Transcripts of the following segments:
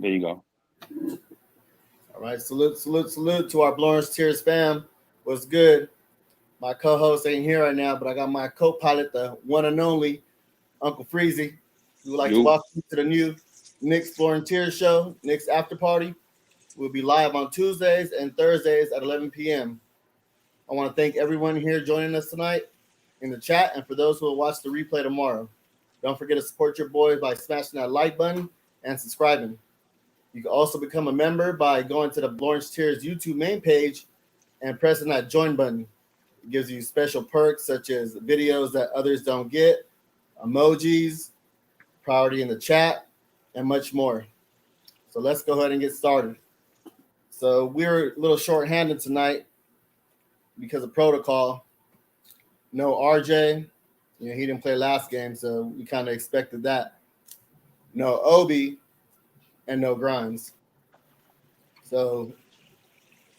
There you go. All right, salute to our Blorange Tears fam. What's good? My co-host ain't here right now, but I got my co-pilot, the one and only Uncle Freezy. We would like to You. welcome you to the new Knicks Blorange Tears show, Knicks After Party. We'll be live on Tuesdays and Thursdays at 11 p.m. I want to thank everyone here joining us tonight in the chat, and for those who will watch the replay tomorrow. Don't forget to support your boys by smashing that like button and subscribing. You can also become a member by going to the Blorange Tears YouTube main page and pressing that join button. It gives you special perks such as videos that others don't get, emojis, priority in the chat, and much more. So let's go ahead and get started. So we're a little short-handed tonight because of protocol. No RJ. He didn't play last game, so we kind of expected that. No Obi and no Grimes. So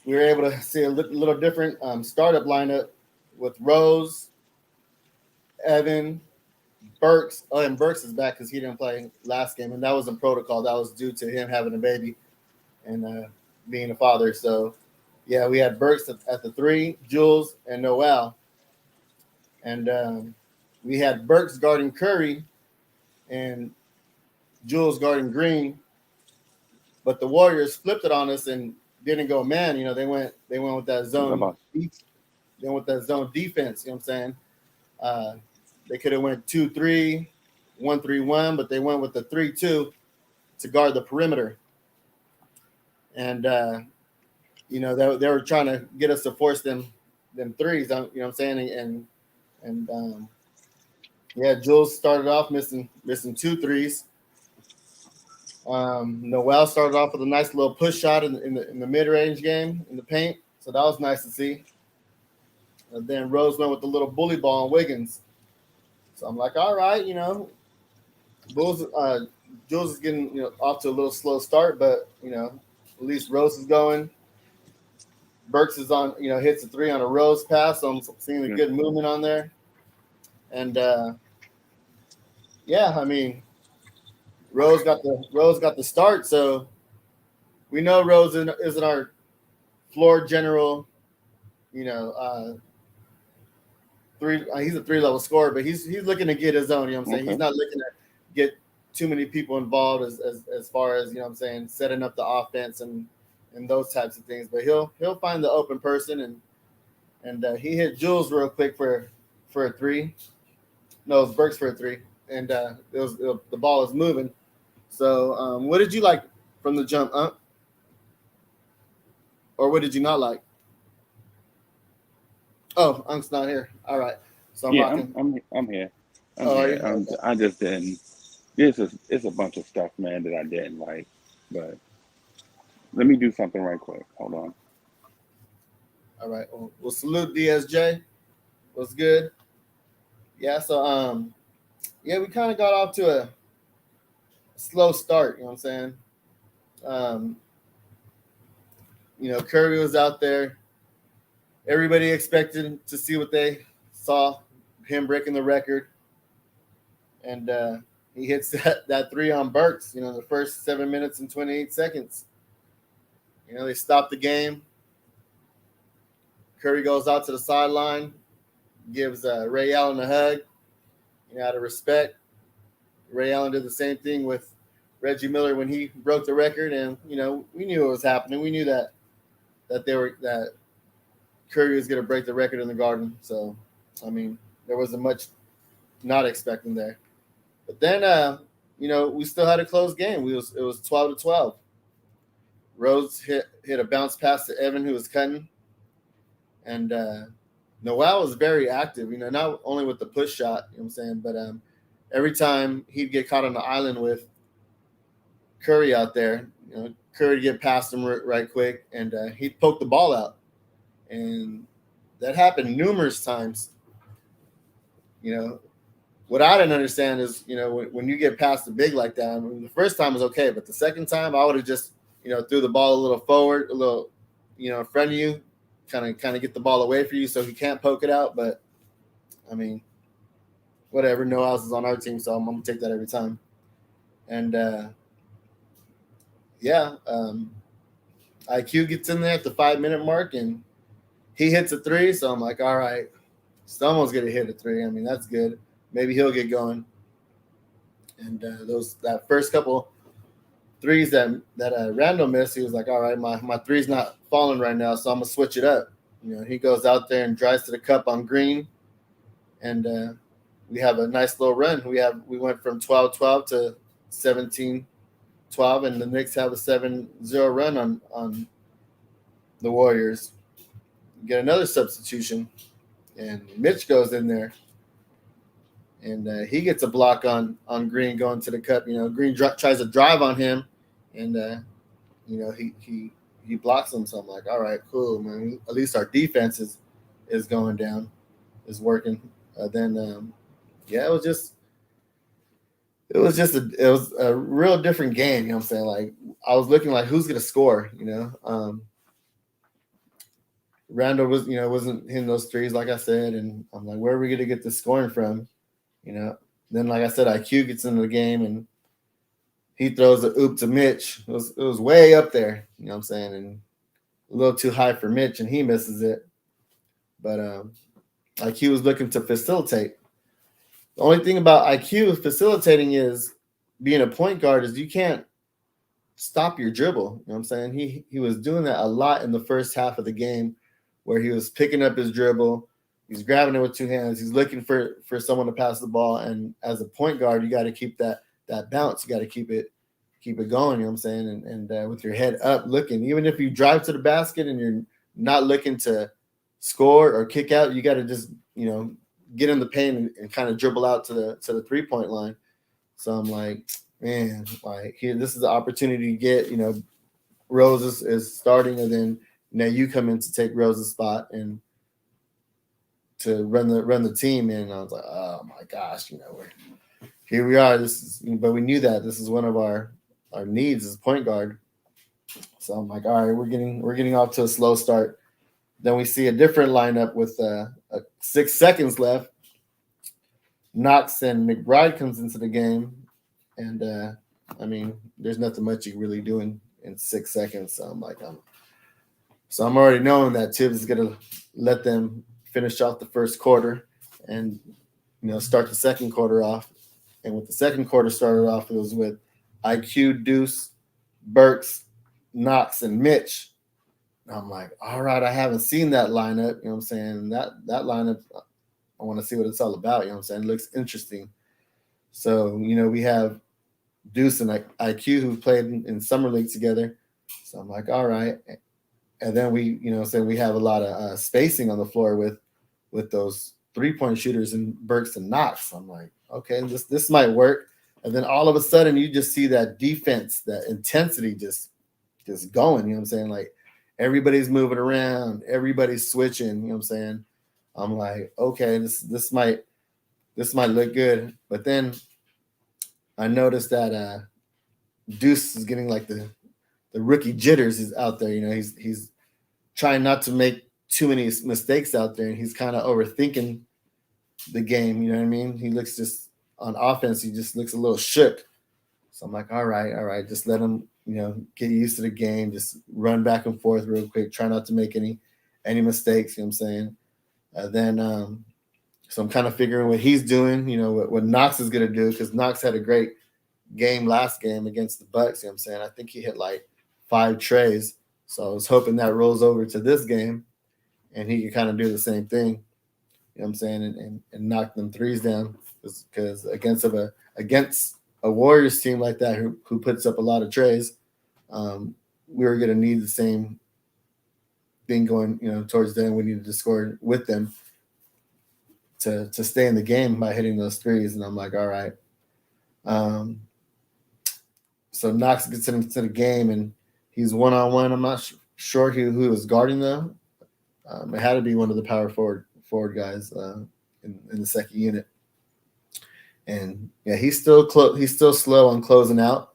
we were able to see a little different startup lineup with Rose, Evan, Burks. Oh, and Burks is back because he didn't play last game, and that was in protocol. That was due to him having a baby and being a father. So, yeah, we had Burks at the 3, Jules, and Noel. And we had Burks guarding Curry and Jules guarding Green. But the Warriors flipped it on us and didn't go man. They went with that zone. They went with that zone defense. You know what I'm saying? They could have went 2-3, 1-3-1, but they went with the 3-2 to guard the perimeter. And they were trying to get us to force them threes. You know what I'm saying? And Jules started off missing 2 threes. Noel started off with a nice little push shot in the mid-range game in the paint, so that was nice to see. And then Rose went with the little bully ball on Wiggins. So I'm like, all right, Jules is getting off to a little slow start, but at least Rose is going. Burks is on, hits a 3 on a Rose pass, so I'm seeing a good movement on there. And Rose got the start, so we know Rose isn't our floor general. He's a 3-level scorer, but he's looking to get his own. You know what I'm saying? Okay. He's not looking to get too many people involved as far as setting up the offense and those types of things. But he'll find the open person and he hit Jules real quick for a 3. No, it was Burks for a 3, and the ball is moving. So, what did you like from the jump, or what did you not like? Oh, Unk's not here. All right. So I'm here. I just didn't. It's a bunch of stuff, man, that I didn't like. But let me do something right quick. Hold on. All right. Well, salute DSJ. What's good? Yeah. So we kind of got off to a slow start. You know what I'm saying? Curry was out there. Everybody expected to see what they saw, him breaking the record. And he hits that 3 on Burks, the first 7 minutes and 28 seconds. They stopped the game. Curry goes out to the sideline, gives Ray Allen a hug, out of respect. Ray Allen did the same thing with Reggie Miller when he broke the record. And, we knew what was happening. We knew that Curry was going to break the record in the Garden. So, there wasn't much not expecting there. But then, we still had a close game. It was 12-12. Rose hit a bounce pass to Evan, who was cutting. And Noel was very active, not only with the push shot, you know what I'm saying, but every time he'd get caught on the island with Curry out there, Curry would get past him right quick, and he'd poke the ball out. And that happened numerous times. What I didn't understand is, when you get past the big like that, the first time was okay, but the second time I would have just, threw the ball a little forward, a little, in front of you, kind of get the ball away for you so he can't poke it out. But, whatever, no else is on our team, so I'm going to take that every time. And yeah, IQ gets in there at the 5 minute mark and he hits a three. So I'm like, all right, someone's gonna hit a three. I mean, that's good. Maybe he'll get going. And that first couple threes that Randall missed, he was like, all right, my three's not falling right now, so I'm gonna switch it up. He goes out there and drives to the cup on green, and we have a nice little run. We went from 12-12 to 17-12, and the Knicks have a 7-0 run on the Warriors. Get another substitution, and Mitch goes in there, and he gets a block on Green going to the cup. Green tries to drive on him, and he blocks him. So I'm like, all right, cool, man. At least our defense is going down, is working. Then yeah, it was a real different game. You know what I'm saying? Like, I was looking like, who's gonna score? Randall wasn't hitting those threes, like I said, and I'm like, where are we gonna get the scoring from? Then, like I said, IQ gets into the game and he throws a oop to Mitch. It was way up there, you know what I'm saying, and a little too high for Mitch, and he misses it. But IQ was looking to facilitate. The only thing about IQ facilitating is being a point guard is you can't stop your dribble. You know what I'm saying? He was doing that a lot in the first half of the game, where he was picking up his dribble, he's grabbing it with two hands, he's looking for someone to pass the ball, and as a point guard, you got to keep that bounce, you got to keep it going. You know what I'm saying? And with your head up, looking, even if you drive to the basket and you're not looking to score or kick out, you got to just get in the paint and kind of dribble out to the 3-point line. So I'm like, man, like, here, this is the opportunity to get, Rose is starting, and then now you come in to take Rose's spot and to run the team. And I was like, oh my gosh, here we are. But we knew that this is one of our needs as point guard. So I'm like, all right, we're getting off to a slow start. Then we see a different lineup with 6 seconds left. Knox and McBride comes into the game, and I mean, there's nothing much you can really do in 6 seconds. So I'm like, I'm already knowing that Tibbs is gonna let them finish off the first quarter and start the second quarter off. And with the second quarter started off, it was with IQ, Deuce, Burks, Knox, and Mitch. And I'm like, all right, I haven't seen that lineup. You know what I'm saying? That lineup, I want to see what it's all about. You know what I'm saying? It looks interesting. So, we have Deuce and IQ who played in summer league together. So I'm like, all right. And then we have a lot of spacing on the floor with those 3-point shooters and Burks and Knox. So I'm like, okay, this might work. And then all of a sudden you just see that defense, that intensity just going. You know what I'm saying? Like, everybody's moving around, everybody's switching. You know what I'm saying? I'm like, okay, this might look good. But then I noticed that Deuce is getting like the rookie jitters is out there. He's trying not to make too many mistakes out there, and he's kind of overthinking the game. You know what I mean? He looks just on offense, he just looks a little shook. So I'm like, all right, just let him, get used to the game, just run back and forth real quick, try not to make any mistakes. You know what I'm saying? Then so I'm kind of figuring what he's doing, what Knox is going to do, because Knox had a great game last game against the Bucks. You know what I'm saying? I think he hit like 5 trays. So I was hoping that rolls over to this game and he can kind of do the same thing. You know what I'm saying? And knock them threes down, because against a Warriors team like that who puts up a lot of trays, we were going to need the same thing going, towards the end. We needed to score with them to stay in the game by hitting those threes. And I'm like, all right. So Knox gets into the game and he's one-on-one. I'm not sure who was guarding them. It had to be one of the power forward guys in the second unit. And yeah, he's still slow on closing out.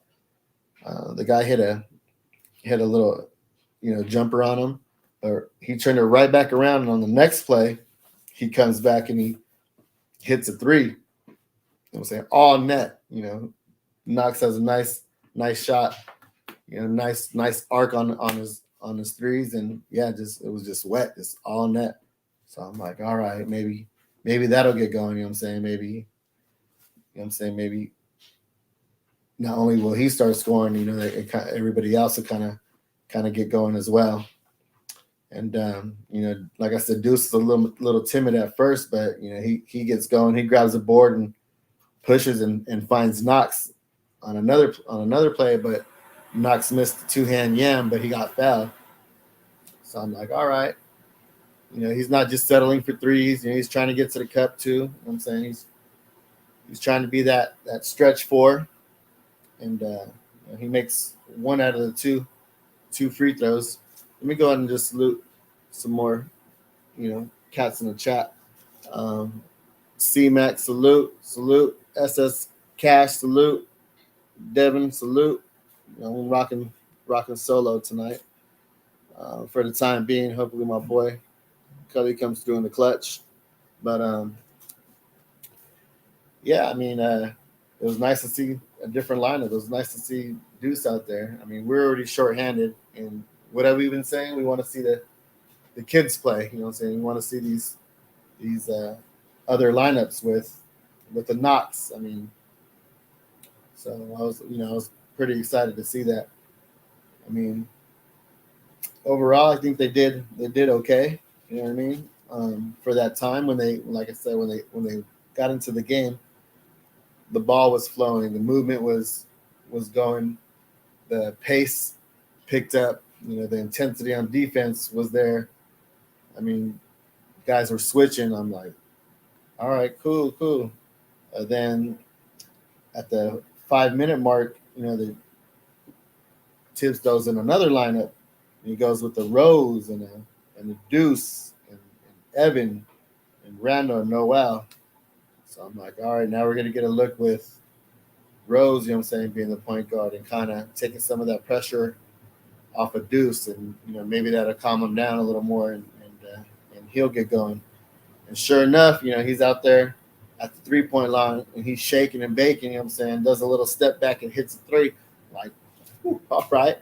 The guy hit a little, jumper on him, or he turned it right back around. And on the next play, he comes back and he hits a 3. You know what I'm saying? All net. Knox has a nice shot, nice arc on his threes, and yeah, it was just wet, just all net. So I'm like, all right, maybe that'll get going. You know what I'm saying? Maybe not only will he start scoring, everybody else will kind of get going as well. And like I said, Deuce is a little timid at first, but he gets going. He grabs a board and pushes and finds Knox on another play, but Knox missed the two-hand yam, but he got fouled. So I'm like, all right, he's not just settling for threes. He's trying to get to the cup too. You know what I'm saying? He's trying to be that stretch four, and he makes one out of the two free throws. Let me go ahead and just salute some more, cats in the chat. C-Mac, salute. SS Cash, salute. Devin, salute. I'm rocking solo tonight. For the time being, hopefully my boy Cully comes through in the clutch. But yeah, I mean, it was nice to see a different lineup. It was nice to see Deuce out there. I mean, we're already shorthanded, and what have we been saying? We want to see the kids play. You know what I'm saying? We want to see these other lineups with the Knox. I mean, so I was pretty excited to see that. I mean, overall, I think they did okay. You know what I mean? For that time when they, like I said, when they got into the game, the ball was flowing, the movement was going, the pace picked up. The intensity on defense was there. I mean, guys were switching. I'm like, all right, cool. Then at the 5-minute mark, the Tibbs goes in another lineup. And he goes with the Rose and the Deuce and Evan and Randall and Noel. So I'm like, all right, now we're gonna get a look with Rose, you know what I'm saying, being the point guard and kind of taking some of that pressure off of Deuce, and maybe that'll calm him down a little more, and he'll get going. And sure enough, he's out there at the 3-point line and he's shaking and baking, you know what I'm saying, does a little step back and hits a three. Like, all right.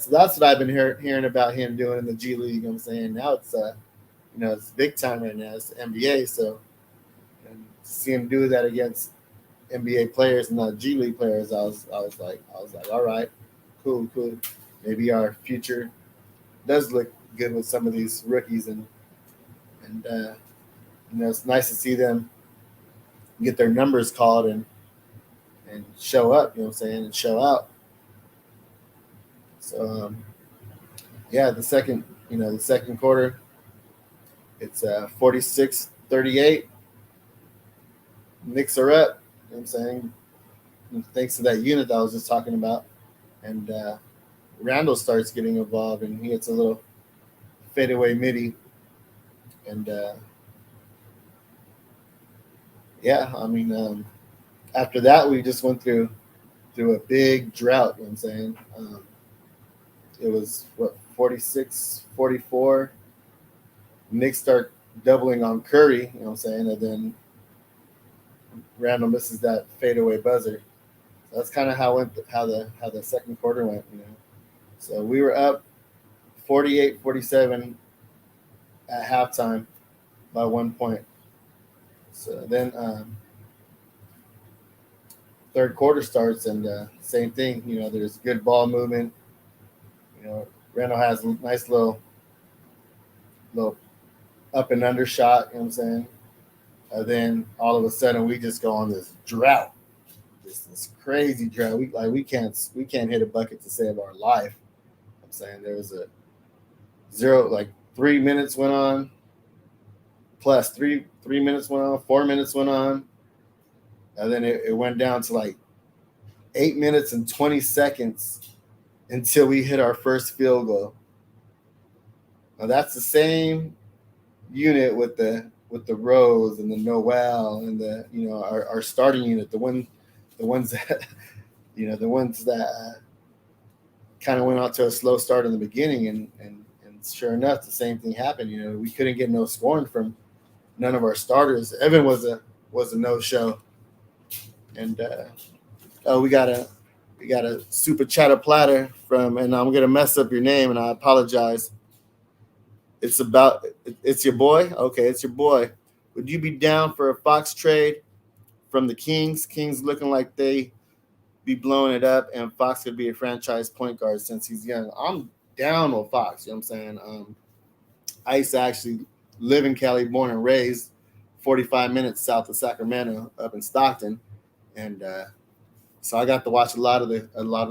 So that's what I've been hearing about him doing in the G League. You know what I'm saying? Now it's it's big time right now. It's the NBA. So and to see him do that against NBA players and not G League players, I was like, all right, cool. Maybe our future does look good with some of these rookies, and it's nice to see them get their numbers called and show up. You know what I'm saying? And show out. So yeah, the second quarter, it's 46-38. Knicks are up. You know what I'm saying? Thanks to that unit that I was just talking about. And Randall starts getting involved, and he hits a little fadeaway midi. And yeah, I mean, after that, we just went through a big drought. You know what I'm saying? It was 46-44. Knicks start doubling on Curry, you know what I'm saying, and then Randall misses that fadeaway buzzer. So that's kind of how the second quarter went, So we were up 48-47 at halftime by 1 point. So then third quarter starts, and same thing. There's good ball movement. Randall has a nice little up and under shot. You know what I'm saying? Then all of a sudden we just go on this drought, this crazy drought. We can't hit a bucket to save our life. I'm saying there was a 3 minutes went on, plus 3 minutes went on, 4 minutes went on, and then it went down to 8 minutes and 20 seconds until we hit our first field goal. Now that's the same unit with the Rose and the Noel and the our starting unit, the ones that kind of went out to a slow start in the beginning, and sure enough, the same thing happened. We couldn't get no scoring from none of our starters. Evan was a no show, and we got We got a super chatter platter from, and I'm gonna mess up your name, and I apologize. It's about it's your boy. Okay, it's your boy. Would you be down for a Fox trade from the Kings? Kings looking like they be blowing it up, and Fox could be a franchise point guard since he's young. I'm down with Fox. You know what I'm saying? I used to actually live in Cali, born and raised, 45 minutes south of Sacramento, up in Stockton, and so I got to watch a lot of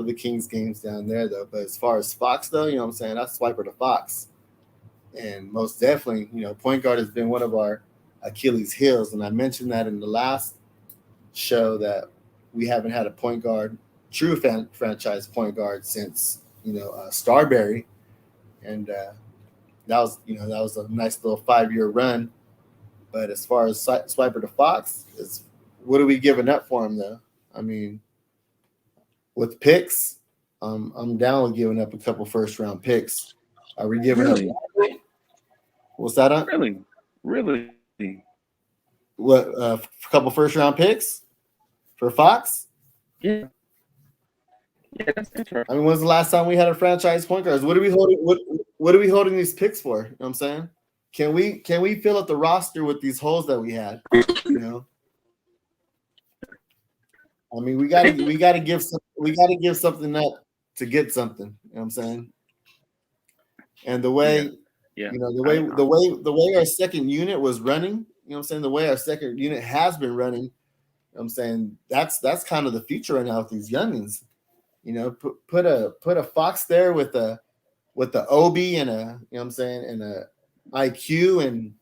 the Kings games down there though. But as far as Fox though, you know what I'm saying? I swiper to Fox, and most definitely, point guard has been one of our Achilles' heels, and I mentioned that in the last show that we haven't had a point guard, true franchise point guard since Starberry, and that was a nice little 5-year run. But as far as Swiper to Fox, what are we giving up for him though? I mean, with picks, I'm down with giving up a couple first round picks. Are we giving up? Really, What's that on? really. What a couple first round picks for Fox? Yeah, yeah, that's I interesting. mean, when's the last time we had a franchise point guard? What are we holding? What are we holding these picks for? You know what I'm saying? Can we fill up the roster with these holes that we had? You know, I mean, we gotta give something up to get something. You know what I'm saying? And the way Yeah, yeah. you know the way I the way the way our second unit was running. You know what I'm saying? The way our second unit has been running. I'm saying that's kind of the future right now with these youngins. Put a Fox there with the Obi and what I'm saying, and a IQ, and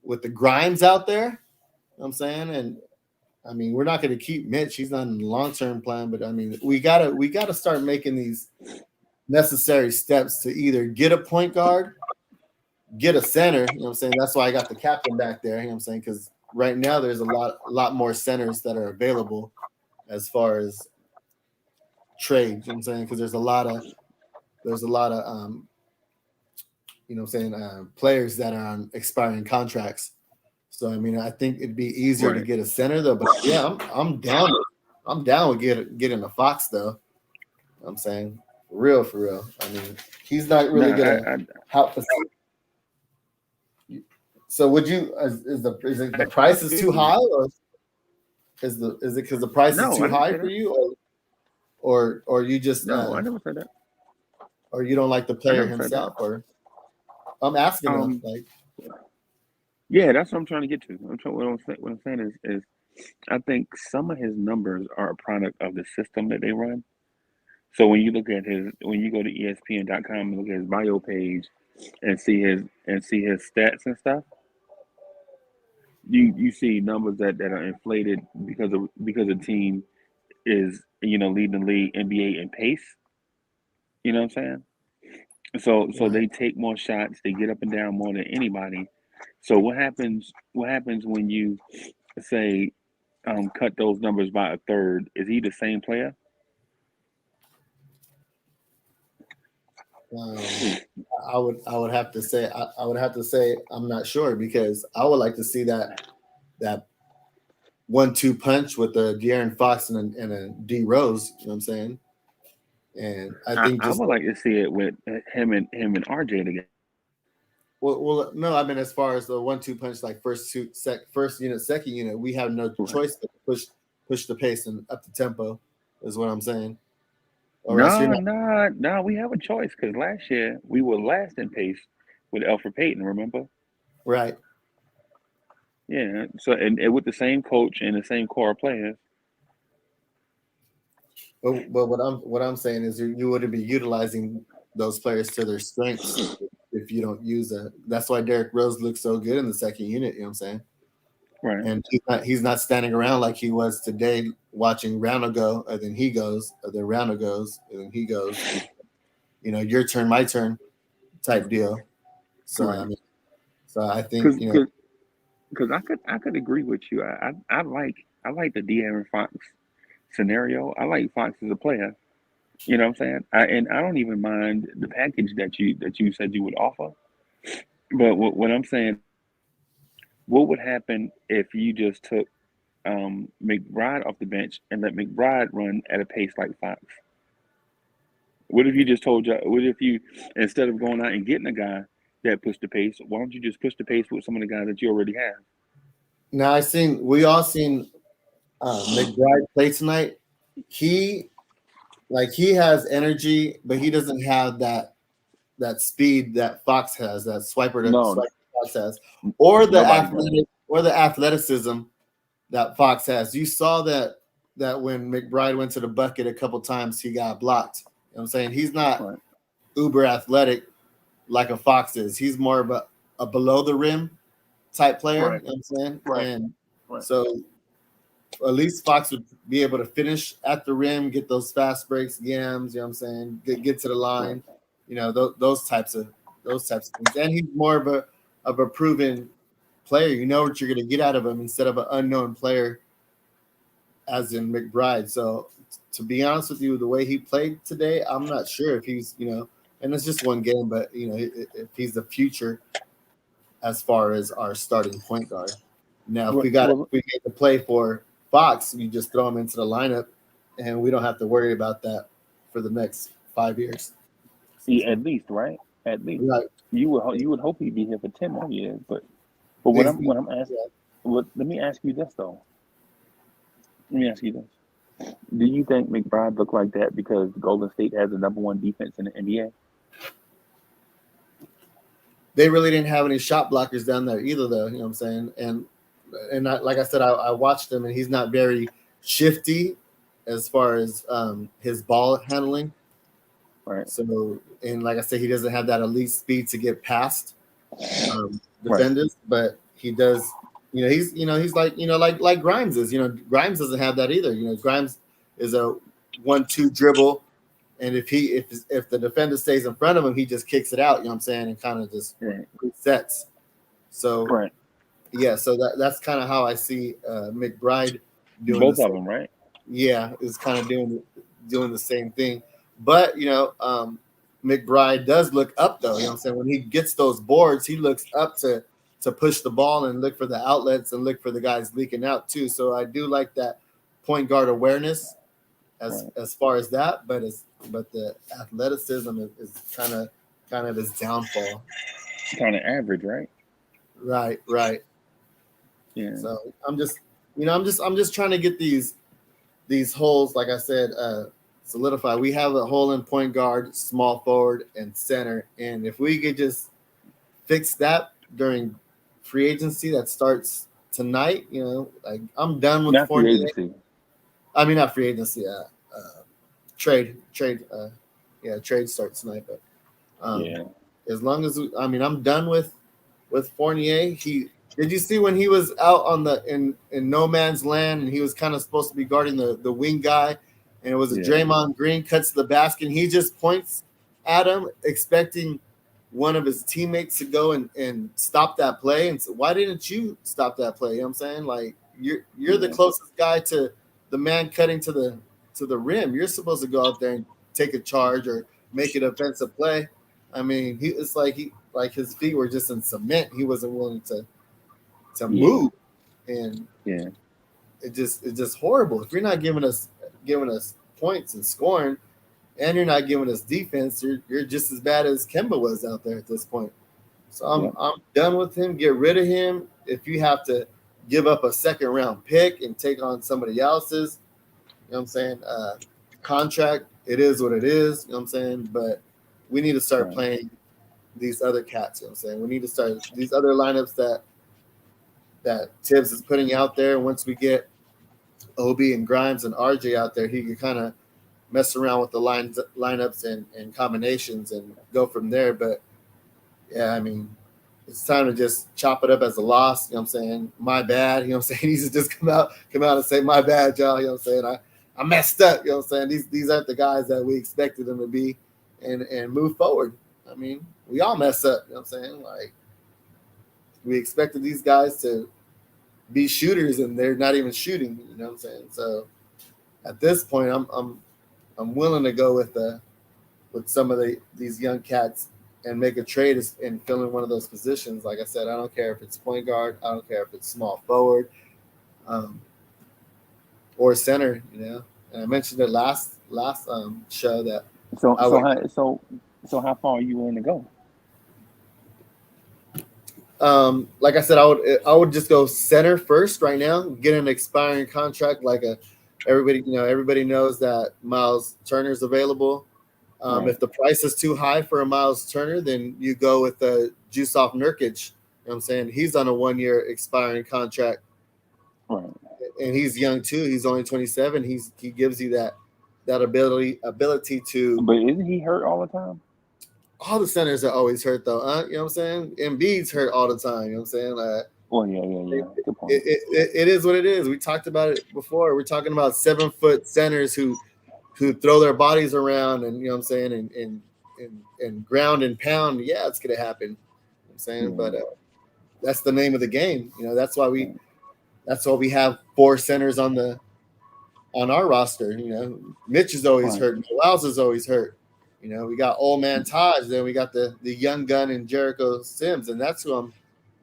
with the Grimes out there. I'm saying, and I mean, we're not going to keep Mitch. He's not in the long term plan, but I mean, we gotta start making these necessary steps to either get a point guard, get a center. You know what I'm saying? That's why I got the captain back there. You know what I'm saying? Because right now there's a lot more centers that are available as far as trade. You know what I'm saying? Because there's a lot of what I'm saying, players that are on expiring contracts. So I mean, I think it'd be easier to right. get a center though. But yeah, I'm down. I'm down with getting a Fox though. I'm saying for real. I mean, he's not No, really gonna help us. So would you? Is the I price is feel too you. high, or is it because the price is No, I too didn't high say for that. you, or you just No, I never said that. or you don't like the I player never said that. himself, or I'm asking though, Um, like. yeah, that's what I'm trying to get to. What I'm saying is, I think some of his numbers are a product of the system that they run. So when you go to ESPN.com and look at his bio page and see his stats and stuff, you see numbers that are inflated because the team is leading the league NBA in pace. You know what I'm saying? So Right. they take more shots, they get up and down more than anybody. So what happens when you say cut those numbers by a third? Is he the same player? Um, I would have to say I'm not sure because I would like to see that 1-2 punch with the De'Aaron Fox and a D Rose. You know what I'm saying? And I think I just would like to see it with him and RJ together. well, no, I mean as far as the 1-2 punch, like first unit, second unit, we have no Right. choice but to push the pace and up the tempo, is what I'm saying. Or else you're No, not no, no. We have a choice because last year we were last in pace with Alfred Payton. Remember? right. Yeah. So and with the same coach and the same core of players. But what I'm saying is you wouldn't be utilizing those players to their strengths if you don't use a. That's why Derrick Rose looks so good in the second unit. You know what I'm saying? Right. And he's not standing around like he was today, watching Round go, and then he goes, and then Round goes, and then he goes. Your turn, my turn, type deal. So I Right. mean, so I think Because because I could agree with you. I like the De'Aaron Fox scenario. I like Fox as a player. You know what I'm saying? And I don't even mind the package that you said you would offer. But what I'm saying, what would happen if you just took McBride off the bench and let McBride run at a pace like Fox? What if you just told you? What if you, instead of going out and getting a guy that pushed the pace, why don't you just push the pace with some of the guys that you already have? Now we all seen McBride play tonight. He he has energy, but he doesn't have that speed that Fox has, that No, swiper Fox has, or nobody does. the athleticism that Fox has. You saw that when McBride went to the bucket a couple times, he got blocked. You know what I'm saying? He's not Right, uber athletic like a Fox is. He's more of a below the rim type player. right, You know what I'm saying? right, And right, so at least Fox would be able to finish at the rim, get those fast breaks, yams. You know what I'm saying? Get to the right, line. You know those types of things. And he's more of a proven player. You know what you're going to get out of him instead of an unknown player, as in McBride. So to be honest with you, the way he played today, I'm not sure if he's and it's just one game, but if he's the future as far as our starting point guard. Now, if right. if we get to play for Fox, you just throw him into the lineup, and we don't have to worry about that for the next 5 years. Yeah, at least, right? At least Right. you would hope he'd be here for 10 more years. But what I'm asking, Yeah. let me ask you this though. Let me ask you this. Do you think McBride looked like that because Golden State has the number one defense in the NBA? They really didn't have any shot blockers down there either, though. You know what I'm saying? Like I said, I watched him, and he's not very shifty as far as his ball handling. Right, So, and like I said, he doesn't have that elite speed to get past right, defenders, but he does. He's like like Grimes is. Grimes doesn't have that either. Grimes is a 1-2 dribble, and if the defender stays in front of him, he just kicks it out. You know what I'm saying, and kind of just right, resets. So right. yeah, so that's kind of how I see McBride doing Both this. of them, right? Yeah, is kind of doing the same thing. But McBride does look up though. You know what I'm saying? When he gets those boards, he looks up to push the ball and look for the outlets and look for the guys leaking out too. So I do like that point guard awareness Right. as far as that, but the athleticism is kind of his downfall. Kind of average, right? Right, right. Yeah. So I'm just trying to get these holes, like I said, solidified. We have a hole in point guard, small forward, and center. And if we could just fix that during free agency that starts tonight, like I'm done with Not free Fournier. agency. I mean, not free agency, trade. Yeah, trade starts tonight. But Yeah. as long as I'm done with Fournier. Did you see when he was out on in no man's land and he was kind of supposed to be guarding the wing guy, and it was a Yeah. Draymond Green cuts the basket and he just points at him, expecting one of his teammates to go and stop that play. And so why didn't you stop that play? You know what I'm saying? Like you're the Yeah. closest guy to the man cutting to the rim. You're supposed to go out there and take a charge or make an offensive play. I mean, it's like his feet were just in cement. He wasn't willing to Yeah. move, and Yeah. it's just horrible. If you're not giving us points and scoring, and you're not giving us defense, you're just as bad as Kemba was out there at this point. So Yeah. I'm done with him. Get rid of him. If you have to give up a second round pick and take on somebody else's, you know what I'm saying, contract, it is what it is. You know what I'm saying, but we need to start Right. playing these other cats. You know what I'm saying, we need to start these other lineups that Tibbs is putting out there. Once we get Obi and Grimes and RJ out there, he can kind of mess around with the lineups and combinations and go from there. But yeah, I mean, it's time to just chop it up as a loss. You know what I'm saying? My bad. You know what I'm saying? He needs to just come out and say, my bad, y'all. You know what I'm saying? I messed up. You know what I'm saying? These aren't the guys that we expected them to be, and move forward. I mean, we all mess up. You know what I'm saying? Like, we expected these guys to be shooters and they're not even shooting. You know what I'm saying? So at this point, I'm willing to go with some of these young cats and make a trade and fill in one of those positions. Like I said, I don't care if it's point guard, I don't care if it's small forward, um, or center. And I mentioned it last show that So I so would how so how far are you willing to go? like I said, I would just go center first right now, get an expiring contract like a everybody knows that Miles Turner's available. Right, If the price is too high for a Miles Turner, then you go with the Juice off Nurkic. You know what I'm saying? He's on a 1 year expiring contract right. and he's young too. He's only 27. He gives you that ability to. But isn't he hurt all the time? All the centers are always hurt though. You know what I'm saying? Embiid's hurt all the time. You know what I'm saying? Well, yeah, yeah, It, yeah. Good point. it is what it is. We talked about it before. We're talking about 7 foot centers who throw their bodies around and you know what I'm saying and ground and pound. Yeah, it's gonna happen. You know what I'm saying, Yeah, but that's the name of the game. You know, right, that's why we have 4 centers on our roster. You know, Mitch is always right, hurt. Miles is always hurt. You know, we got old man Taj. Then we got the young gun and Jericho Sims, and that's who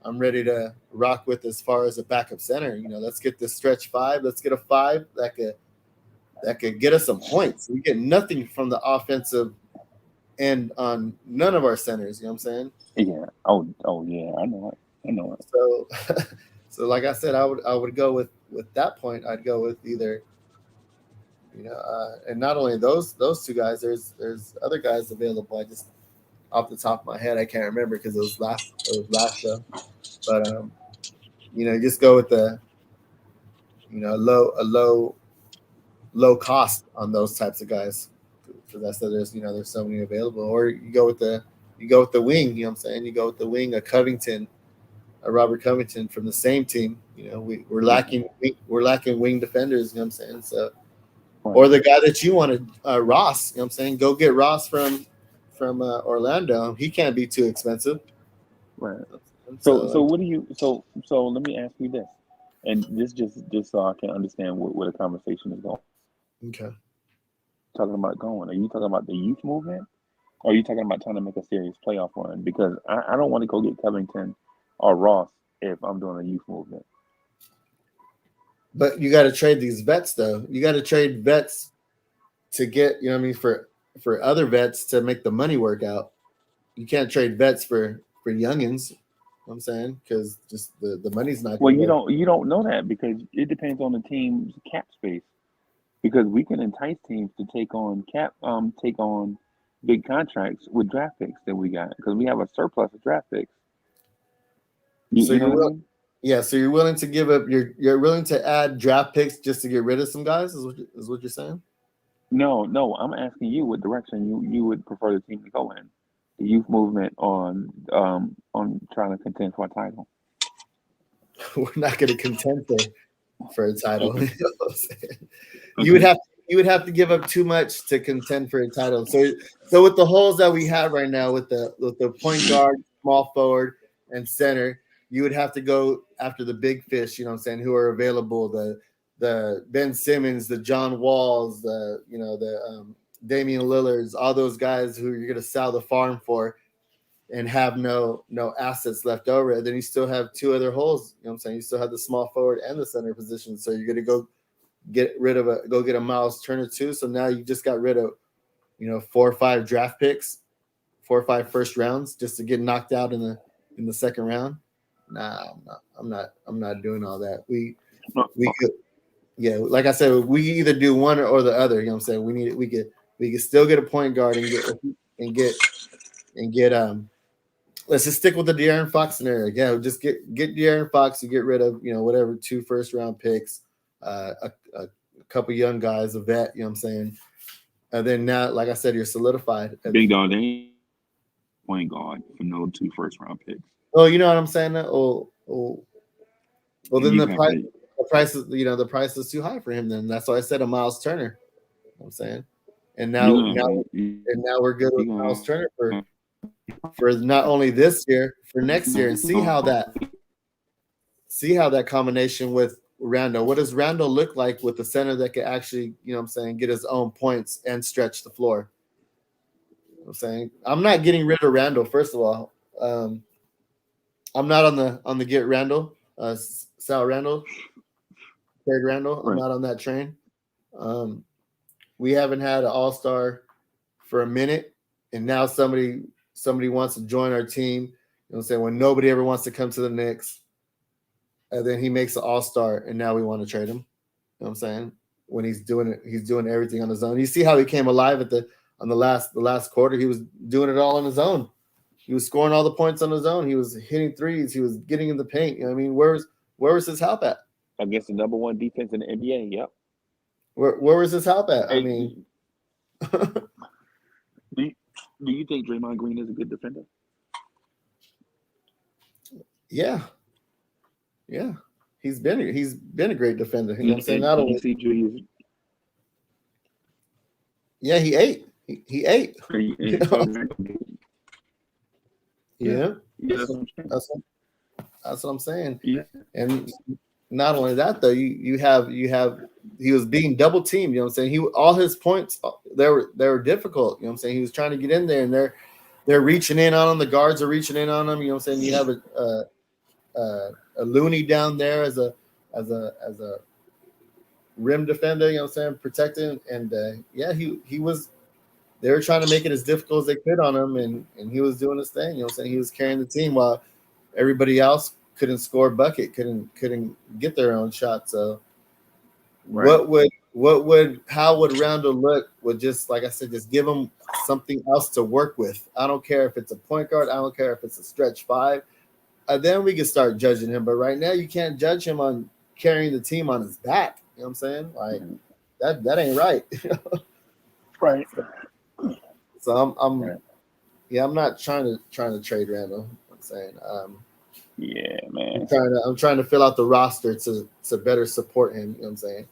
I'm ready to rock with as far as a backup center. You know, let's get this stretch five. Let's get a five that could get us some points. We get nothing from the offensive end on none of our centers. You know what I'm saying? yeah. Oh, yeah. I know it. I know it. So, so like I said, I would go with that point. I'd go with either and not only those 2 guys. There's other guys available. I just off the top of my head I can't remember because it was last show. But just go with the low cost on those types of guys. Because I said there's so many available. Or you go with the wing. You know what I'm saying? You go with the wing, a Covington, a Robert Covington from the same team. You know, we're Right, lacking wing defenders. You know what I'm saying? So, right, or the guy that you wanted, Ross. You know what I'm saying? Go get Ross from Orlando. He can't be too expensive. right. And So so, what do you so let me ask you this, and this just so I can understand where the conversation is going. okay. Talking about going? Are you talking about the youth movement? Or are you talking about trying to make a serious playoff run? Because I don't want to go get Covington or Ross if I'm doing a youth movement. But you got to trade these vets, though. You got to trade vets to get, you know what I mean, for other vets to make the money work out. You can't trade vets for youngins. You know what I'm saying? Because just the money's not Well, going to go. you don't know that because it depends on the team's cap space. Because we can entice teams to take on big contracts with draft picks that we got because we have a surplus of draft picks. So You know you're what I will, mean? yeah. So you're willing to give up. You're willing to add draft picks just to get rid of some guys. Is what you're saying? No, no. I'm asking you what direction you would prefer the team to go in. The youth movement on trying to contend for a title. We're not going to contend for a title. You Okay. know what I'm saying? You would Okay. have you would have to give up too much to contend for a title. So with the holes that we have right now, with the point guard, small forward, and center, you would have to go after the big fish. You know what I'm saying? Who are available? The Ben Simmons, the John Walls, the Damian Lillards, all those guys who you're gonna sell the farm for and have no assets left over. And then you still have 2 other holes. You know what I'm saying? You still have the small forward and the center position. So you're gonna go get a Miles Turner too. So now you just got rid of 4 or 5 draft picks, 4 or 5 first rounds just to get knocked out in the second round. Nah, I'm not doing all that. No, We could, yeah, like I said, we either do one or the other. You know what I'm saying? We could still get a point guard and get and get let's just stick with the De'Aaron Fox scenario. Yeah, just get De'Aaron Fox. You get rid of whatever 2 first round picks, a couple young guys, a vet. You know what I'm saying? And then now, like I said, you're solidified. big dog. They ain't point guard for no two first round picks. Oh, you know what I'm saying? Well, then You the have price to. the price is the price is too high for him. Then that's why I said a Miles Turner. You know what I'm saying, and You now now gonna and now we're good you with gonna Miles Turner for not only this year, for next year, and see how that combination with Randall. What does Randall look like with the center that can actually, you know what I'm saying, get his own points and stretch the floor? You know what I'm saying? I'm not getting rid of Randall, first of all. I'm not on the get Randall, Sal Randall, third Randall. I'm right. not on that train. Um, we haven't had an all-star for a minute, and now somebody wants to join our team. You know what I'm saying? When nobody ever wants to come to the Knicks, and then he makes an all-star, and now we want to trade him. You know what I'm saying? When he's doing it, he's doing everything on his own. You see how he came alive on the last quarter. He was doing it all on his own. He was scoring all the points on his own. He was hitting threes. He was getting in the paint. You know what I mean, where was his help at? Against the number one defense in the NBA. Yep. Where was his help at? I Hey, mean, do you, do you think Draymond Green is a good defender? yeah, yeah. He's been a great defender. You know what I'm saying? Not You only, see Julius, yeah, he ate. He ate. You know? yeah, Yeah, yeah, that's what I'm saying. that's what I'm saying. Yeah, And not only that though, you have he was being double teamed. You know what I'm saying? All his points they were difficult. You know what I'm saying? He was trying to get in there, and they're reaching in on him. The guards are reaching in on him. You know what I'm saying? You have a Looney down there as a rim defender. You know what I'm saying? Protecting, and yeah, he was. They were trying to make it as difficult as they could on him, and he was doing his thing. You know what I'm saying? He was carrying the team while everybody else couldn't score a bucket, couldn't get their own shot. So right. how would Rondo look with, just like I said, just give him something else to work with? I don't care if it's a point guard, I don't care if it's a stretch five. Then we can start judging him. But right now you can't judge him on carrying the team on his back. You know what I'm saying? Like that ain't right. Right. So I'm Right. yeah, I'm not trying to trade Randall. I'm saying Yeah, man. I'm trying to fill out the roster to better support him. You know what I'm saying?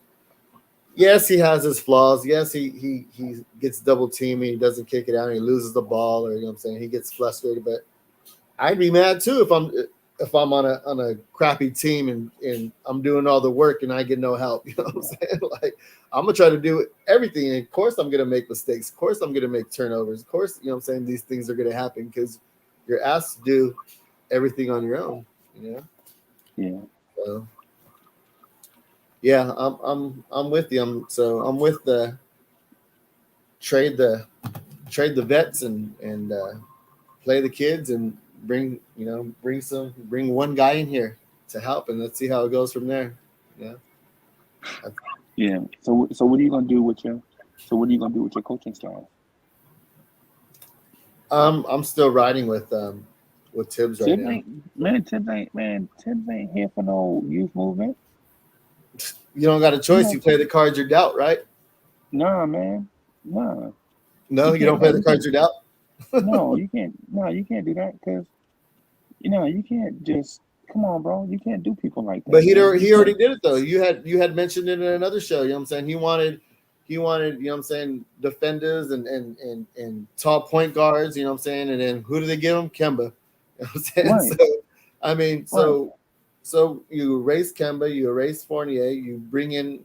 Yes, he has his flaws. Yes, he gets double teamed. He doesn't kick it out. And he loses the ball, or you know what I'm saying. He gets frustrated. But I'd be mad too if I'm on a crappy team and I'm doing all the work and I get no help. You know what I'm saying? Like, I'm gonna try to do everything. And of course, I'm gonna make mistakes. Of course, I'm gonna make turnovers. Of course, you know what I'm saying. These things are gonna happen because you're asked to do everything on your own. You know. Yeah. So yeah, I'm with you. I'm with the trade the vets and play the kids and bring one guy in here to help, and let's see how it goes from there. Yeah. Yeah. So what are you gonna do with your coaching style? I'm still riding with Tibbs right now. Tibbs ain't here for no youth movement. You don't got a You choice. know, You play the cards you're dealt, right? nah, man. Nah. No, You you can't don't play no, the you cards can't you're dealt. you can't do that because you can't just come on, bro. You can't do people like that, But he man. You already can't. did it though. You had mentioned it in another show. You know what I'm saying? He wanted, you know what I'm saying, defenders and tall point guards, you know what I'm saying? And then who do they give him? Kemba. You know what I'm saying? Right, So I mean, right. so you erase Kemba, you erase Fournier, you bring in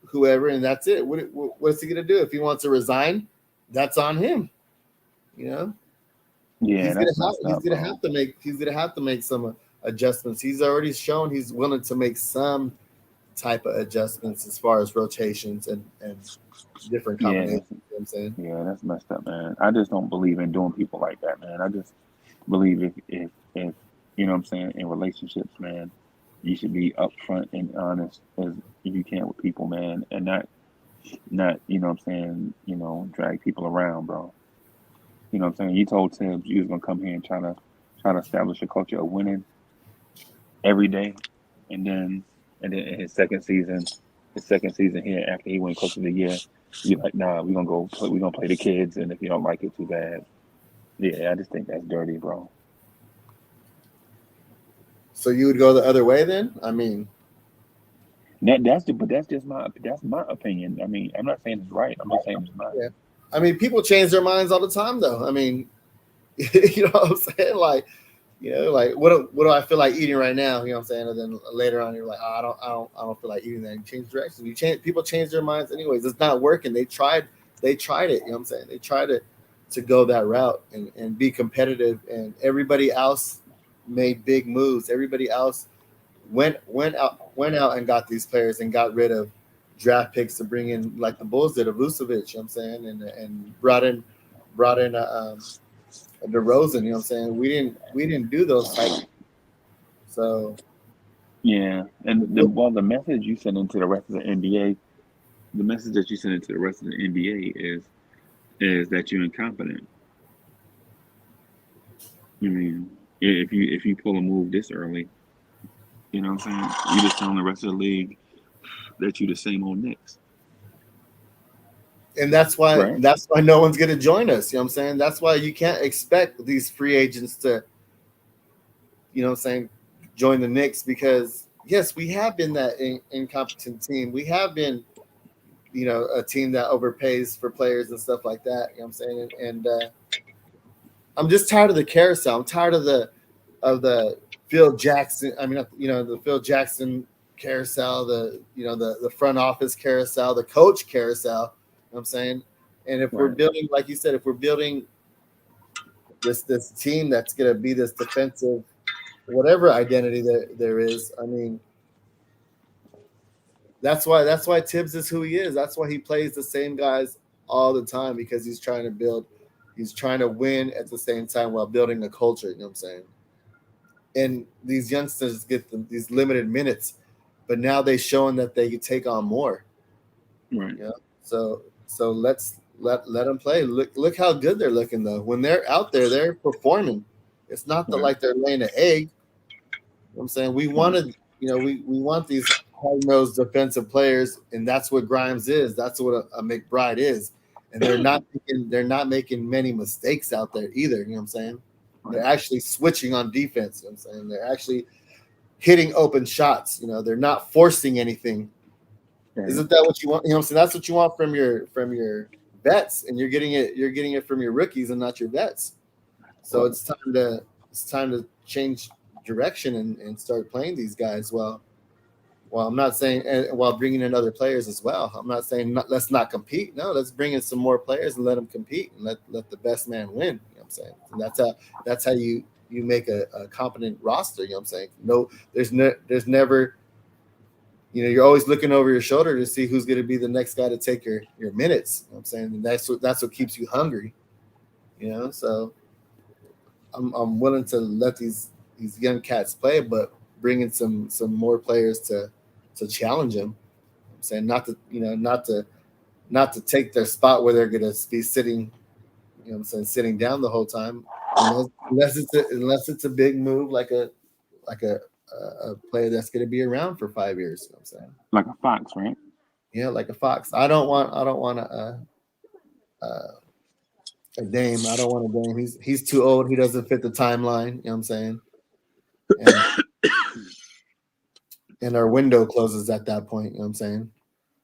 whoever, and that's it. What's he gonna do? If he wants to resign, that's on him. You know? Yeah, that's messed He's up, gonna bro. have to make some adjustments. He's already shown he's willing to make some type of adjustments as far as rotations and different Yeah, combinations. You know what I'm saying? that's messed up, man. I just don't believe in doing people like that, man. I just believe if you know what I'm saying, in relationships, man, you should be upfront and honest as you can with people, man, and not you know what I'm saying, drag people around, bro. You know what I'm saying? You told Tibbs you was gonna come here and try to establish a culture of winning every day, and then in his second season here after he went Coach of the Year, you like, nah, we're gonna play the kids, and if you don't like it, too bad. Yeah, I just think that's dirty, bro. So you would go the other way then? I mean, But that's my opinion. I mean, I'm not saying it's right. I'm just saying it's mine. yeah. I mean, people change their minds all the time, though. I mean, you know what I'm saying? Like, like what do I feel like eating right now? You know what I'm saying? And then later on, you're like, oh, I don't feel like eating that. You change directions. People change their minds anyways. It's not working. They tried it. You know what I'm saying? They tried to go that route and be competitive. And everybody else made big moves. Everybody else went out and got these players and got rid of draft picks to bring in, like the Bulls did of Vucevic. You know what I'm saying? And brought in brought in a DeRozan. You know what I'm saying? We didn't do those type. So Yeah, and the message you send into the rest of the NBA, the message that you send into the rest of the NBA is that you're incompetent. I mean, if you pull a move this early, you know what I'm saying? You just telling the rest of the league that you the same old Knicks, and that's why right? no one's gonna join us. You know what I'm saying? That's why you can't expect these free agents to, you know what I'm saying, join the Knicks because yes, we have been that incompetent team. We have been, a team that overpays for players and stuff like that. You know what I'm saying? And I'm just tired of the carousel. I'm tired of the Phil Jackson. I mean, the Phil Jackson carousel, the front office carousel, the coach carousel. You know what I'm saying? And if we're Right, building, like you said, if we're building this team that's gonna be this defensive, whatever identity there is, I mean, that's why Tibbs is who he is. That's why he plays the same guys all the time because he's trying to win at the same time while building a culture. You know what I'm saying? And these youngsters get these limited minutes, but now they showing that they can take on more. right, You know, so let them play. Look how good they're looking though. When they're out there, they're performing. It's not that right, like they're laying an egg. You know what I'm saying we right, wanted, we want these hard nosed defensive players, and that's what Grimes is. That's what a McBride is, and they're not making many mistakes out there either. You know what I'm saying? They're right, actually switching on defense. You know what I'm saying? They're actually hitting open shots. They're not forcing anything. right. Isn't that what you want? You know what I'm saying? That's what you want from your vets, and you're getting it from your rookies and not your vets. So Well, it's time to change direction and start playing these guys well. I'm not saying while bringing in other players as well. I'm not saying let's not compete. No, let's bring in some more players and let them compete and let the best man win. You know what I'm saying? And that's how you make a competent roster. You know what I'm saying? No, there's never, you're always looking over your shoulder to see who's going to be the next guy to take your minutes. You know what I'm saying? And that's what keeps you hungry. So I'm willing to let these young cats play, but bring in some more players to challenge them. I'm saying not to take their spot where they're going to be sitting. You know what I'm saying, sitting down the whole time, unless it's a big move like a player that's going to be around for 5 years. You know what I'm saying? like a fox, right? Yeah, like a Fox. I don't want a Dame. I don't want a Dame. He's too old. He doesn't fit the timeline. You know what I'm saying? And and our window closes at that point. You know what I'm saying?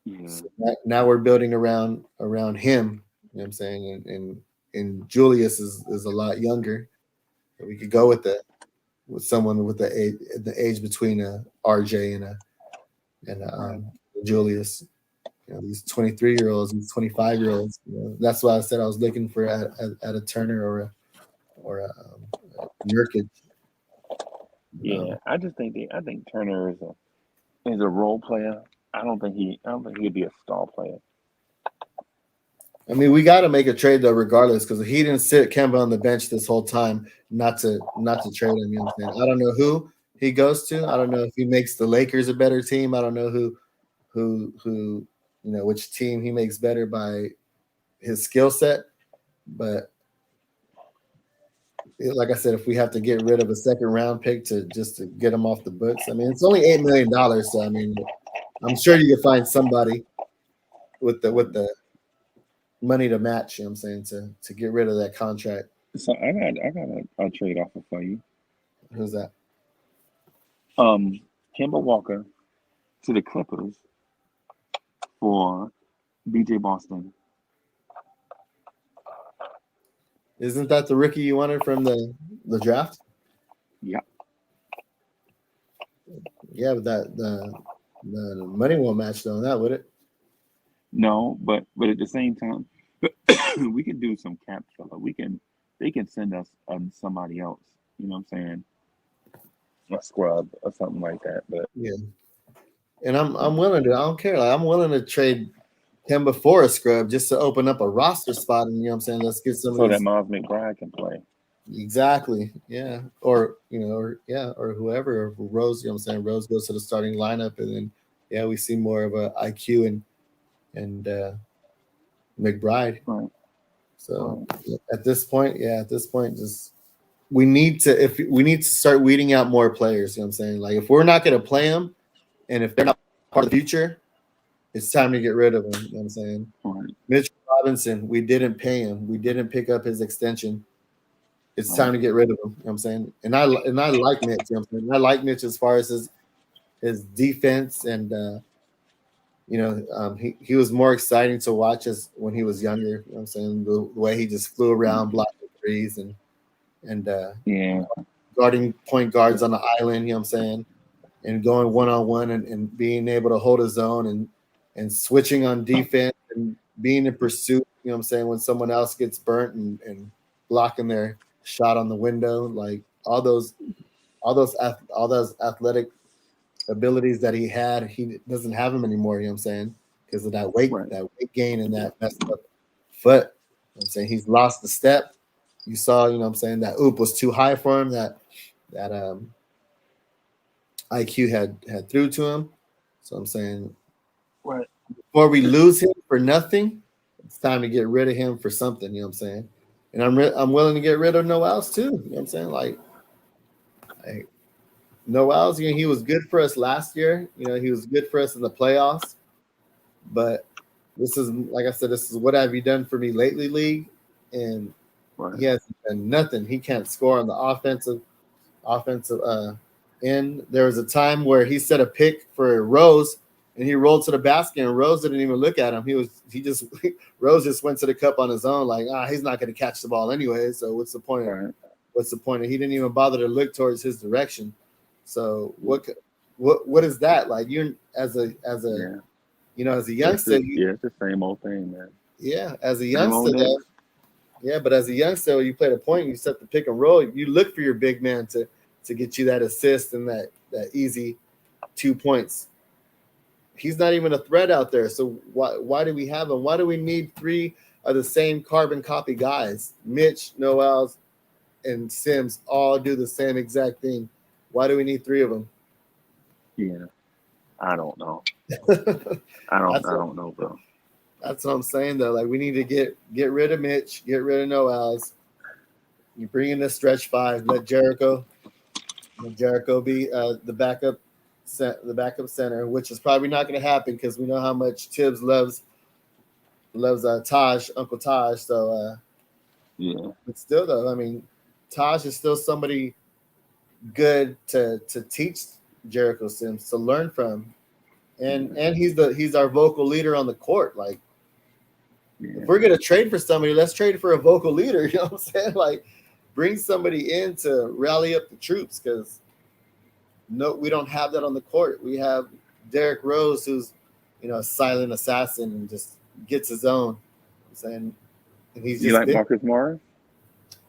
Yeah, So now we're building around him. You know what I'm saying? And Julius is a lot younger. We could go with someone with the age between RJ and right. Julius. These 23-year-olds, these 25-year-olds. That's why I said I was looking for at a Turner or a Nurkic. Yeah, I think Turner is a role player. I don't think he'd be a star player. I mean, we got to make a trade though, regardless, because he didn't sit Kemba on the bench this whole time, not to trade him. You know what I'm saying? I don't know who he goes to. I don't know if he makes the Lakers a better team. I don't know who which team he makes better by his skill set. But like I said, if we have to get rid of a second round pick to get him off the books, I mean, it's only $8 million. So I mean, I'm sure you can find somebody with the money to match. You know what I'm saying, to get rid of that contract. So I got a trade offer for you. Who's that? Um, Kemba Walker to the Clippers for BJ Boston. Isn't that the rookie you wanted from the draft? Yeah. Yeah, but the money won't match though. That would it? No, but at the same time, we can do some cap filler. They can send us somebody else. You know what I'm saying? A scrub or something like that. But Yeah. And I'm willing to. I don't care. Like I'm willing to trade him before a scrub just to open up a roster spot, and you know what I'm saying. Let's get some of So that these. Miles McBride can play. Exactly. Yeah. Or or whoever, or Rose, you know what I'm saying? Rose goes to the starting lineup, and then we see more of a IQ and McBride. Right. So Right. at this point, just we need to start weeding out more players, you know what I'm saying? Like if we're not gonna play them and if they're not part of the future, it's time to get rid of them. You know what I'm saying? Right. Mitch Robinson, we didn't pay him. We didn't pick up his extension. It's Right. time to get rid of him. You know what I'm saying? And I like Mitch. You know what I'm saying? I like Mitch as far as his defense, and he was more exciting to watch as when he was younger. You know what I'm saying? The way he just flew around blocking threes and Yeah. guarding point guards on the island. You know what I'm saying? And going one on one and being able to hold his own and switching on defense and being in pursuit. You know what I'm saying? When someone else gets burnt and blocking their shot on the window, like all those athletic abilities that he had, he doesn't have them anymore. You know what I'm saying? Because of Right. that weight gain and that messed up foot. You know what I'm saying? He's lost the step. You saw, you know what I'm saying, that oop was too high for him, that IQ had through to him. So I'm saying Right. before we lose him for nothing, it's time to get rid of him for something. You know what I'm saying? And I'm willing to get rid of Noels too. You know what I'm saying? Like Noels, he was good for us last year. He was good for us in the playoffs. But this is, like I said, this is what have you done for me lately, league, and Right. he hasn't done nothing. He can't score on the offensive end. There was a time where he set a pick for Rose, and he rolled to the basket, and Rose didn't even look at him. Rose just went to the cup on his own, like he's not going to catch the ball anyway. So what's the point? Right. What's the point? He didn't even bother to look towards his direction. So Yeah. what is that like? You as a Yeah. as a youngster, It's the same old thing, man. as a Same youngster old though. Knicks. Yeah, but as a youngster, you play the point, you set the pick and roll. You look for your big man to get you that assist and that easy 2 points. He's not even a threat out there. So why do we have him? Why do we need three of the same carbon copy guys? Mitch, Noels, and Sims all do the same exact thing. Why do we need three of them? Yeah. I don't know. that's I what, don't know, bro. that's what I'm saying though. Like we need to get rid of Mitch, get rid of Noels. You bring in the stretch five, let Jericho be the backup center, which is probably not going to happen because we know how much Tibbs loves Uncle Taj. So, Yeah. but still though, I mean, Taj is still somebody good to teach Jericho Sims to learn from, and he's our vocal leader on the court. Like Yeah. if we're gonna trade for somebody, let's trade for a vocal leader. You know what I'm saying? Like bring somebody in to rally up the troops because no, we don't have that on the court. We have Derrick Rose, who's a silent assassin and just gets his own. I'm saying, and he's You just like big. Marcus Morris?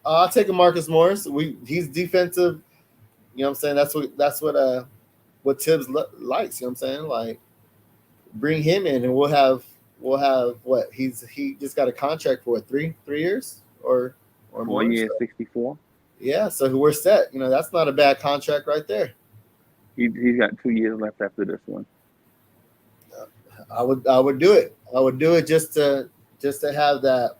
I'll take a Marcus Morris. He's defensive. You know what I'm saying? What Tibbs likes. You know what I'm saying? Like bring him in, and we'll have what he just got a contract for 3 years or 4 more. years, So, 64. yeah, so we're set. That's not a bad contract right there. He's got 2 years left after this one. I would do it. I would do it just to have that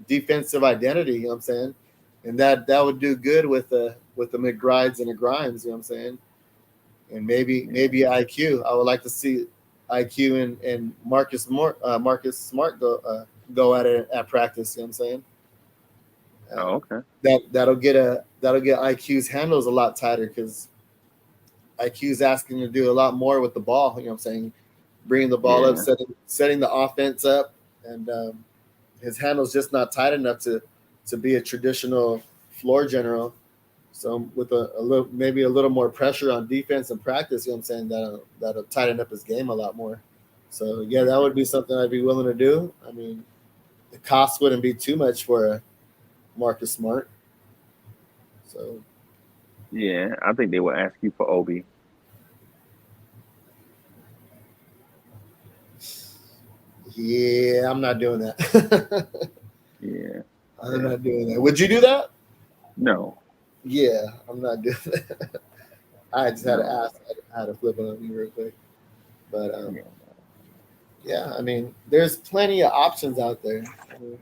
defensive identity, you know what I'm saying? And that would do good with the McBrides and the Grimes, you know what I'm saying? And maybe Yeah. IQ. I would like to see IQ and Marcus Smart go at it at practice, you know what I'm saying? Oh, okay. That'll get IQ's handles a lot tighter because IQ's asking to do a lot more with the ball, you know what I'm saying? Bringing the ball up, Yeah. setting the offense up, and his handle's just not tight enough to be a traditional floor general. So with a little maybe a little more pressure on defense and practice, you know what I'm saying, that'll tighten up his game a lot more. So yeah, that would be something I'd be willing to do. I mean, the cost wouldn't be too much for a Marcus Smart. So Yeah. I think they will ask you for Obi. Yeah, I'm not doing that. Yeah, I'm yeah. not doing that. Would you do that? No, Yeah, I'm not doing that. I just had to no. ask. I had to flip it on you real quick. But Yeah, yeah, I mean, there's plenty of options out there. I mean,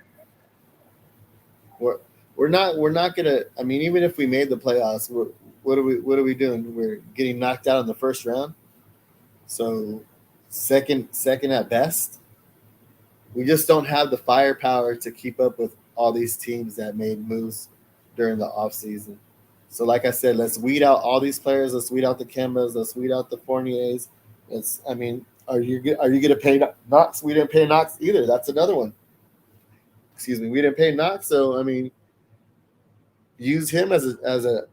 we're we're not gonna. I mean, even if we made the playoffs, what are we doing? We're getting knocked out in the first round. So second at best. We just don't have the firepower to keep up with all these teams that made moves during the offseason. So, like I said, let's weed out all these players. Let's weed out the Kembas. Let's weed out the Fourniers. I mean, are you going to pay Knox? We didn't pay Knox either. That's another one. Excuse me. We didn't pay Knox. So, I mean, use him as a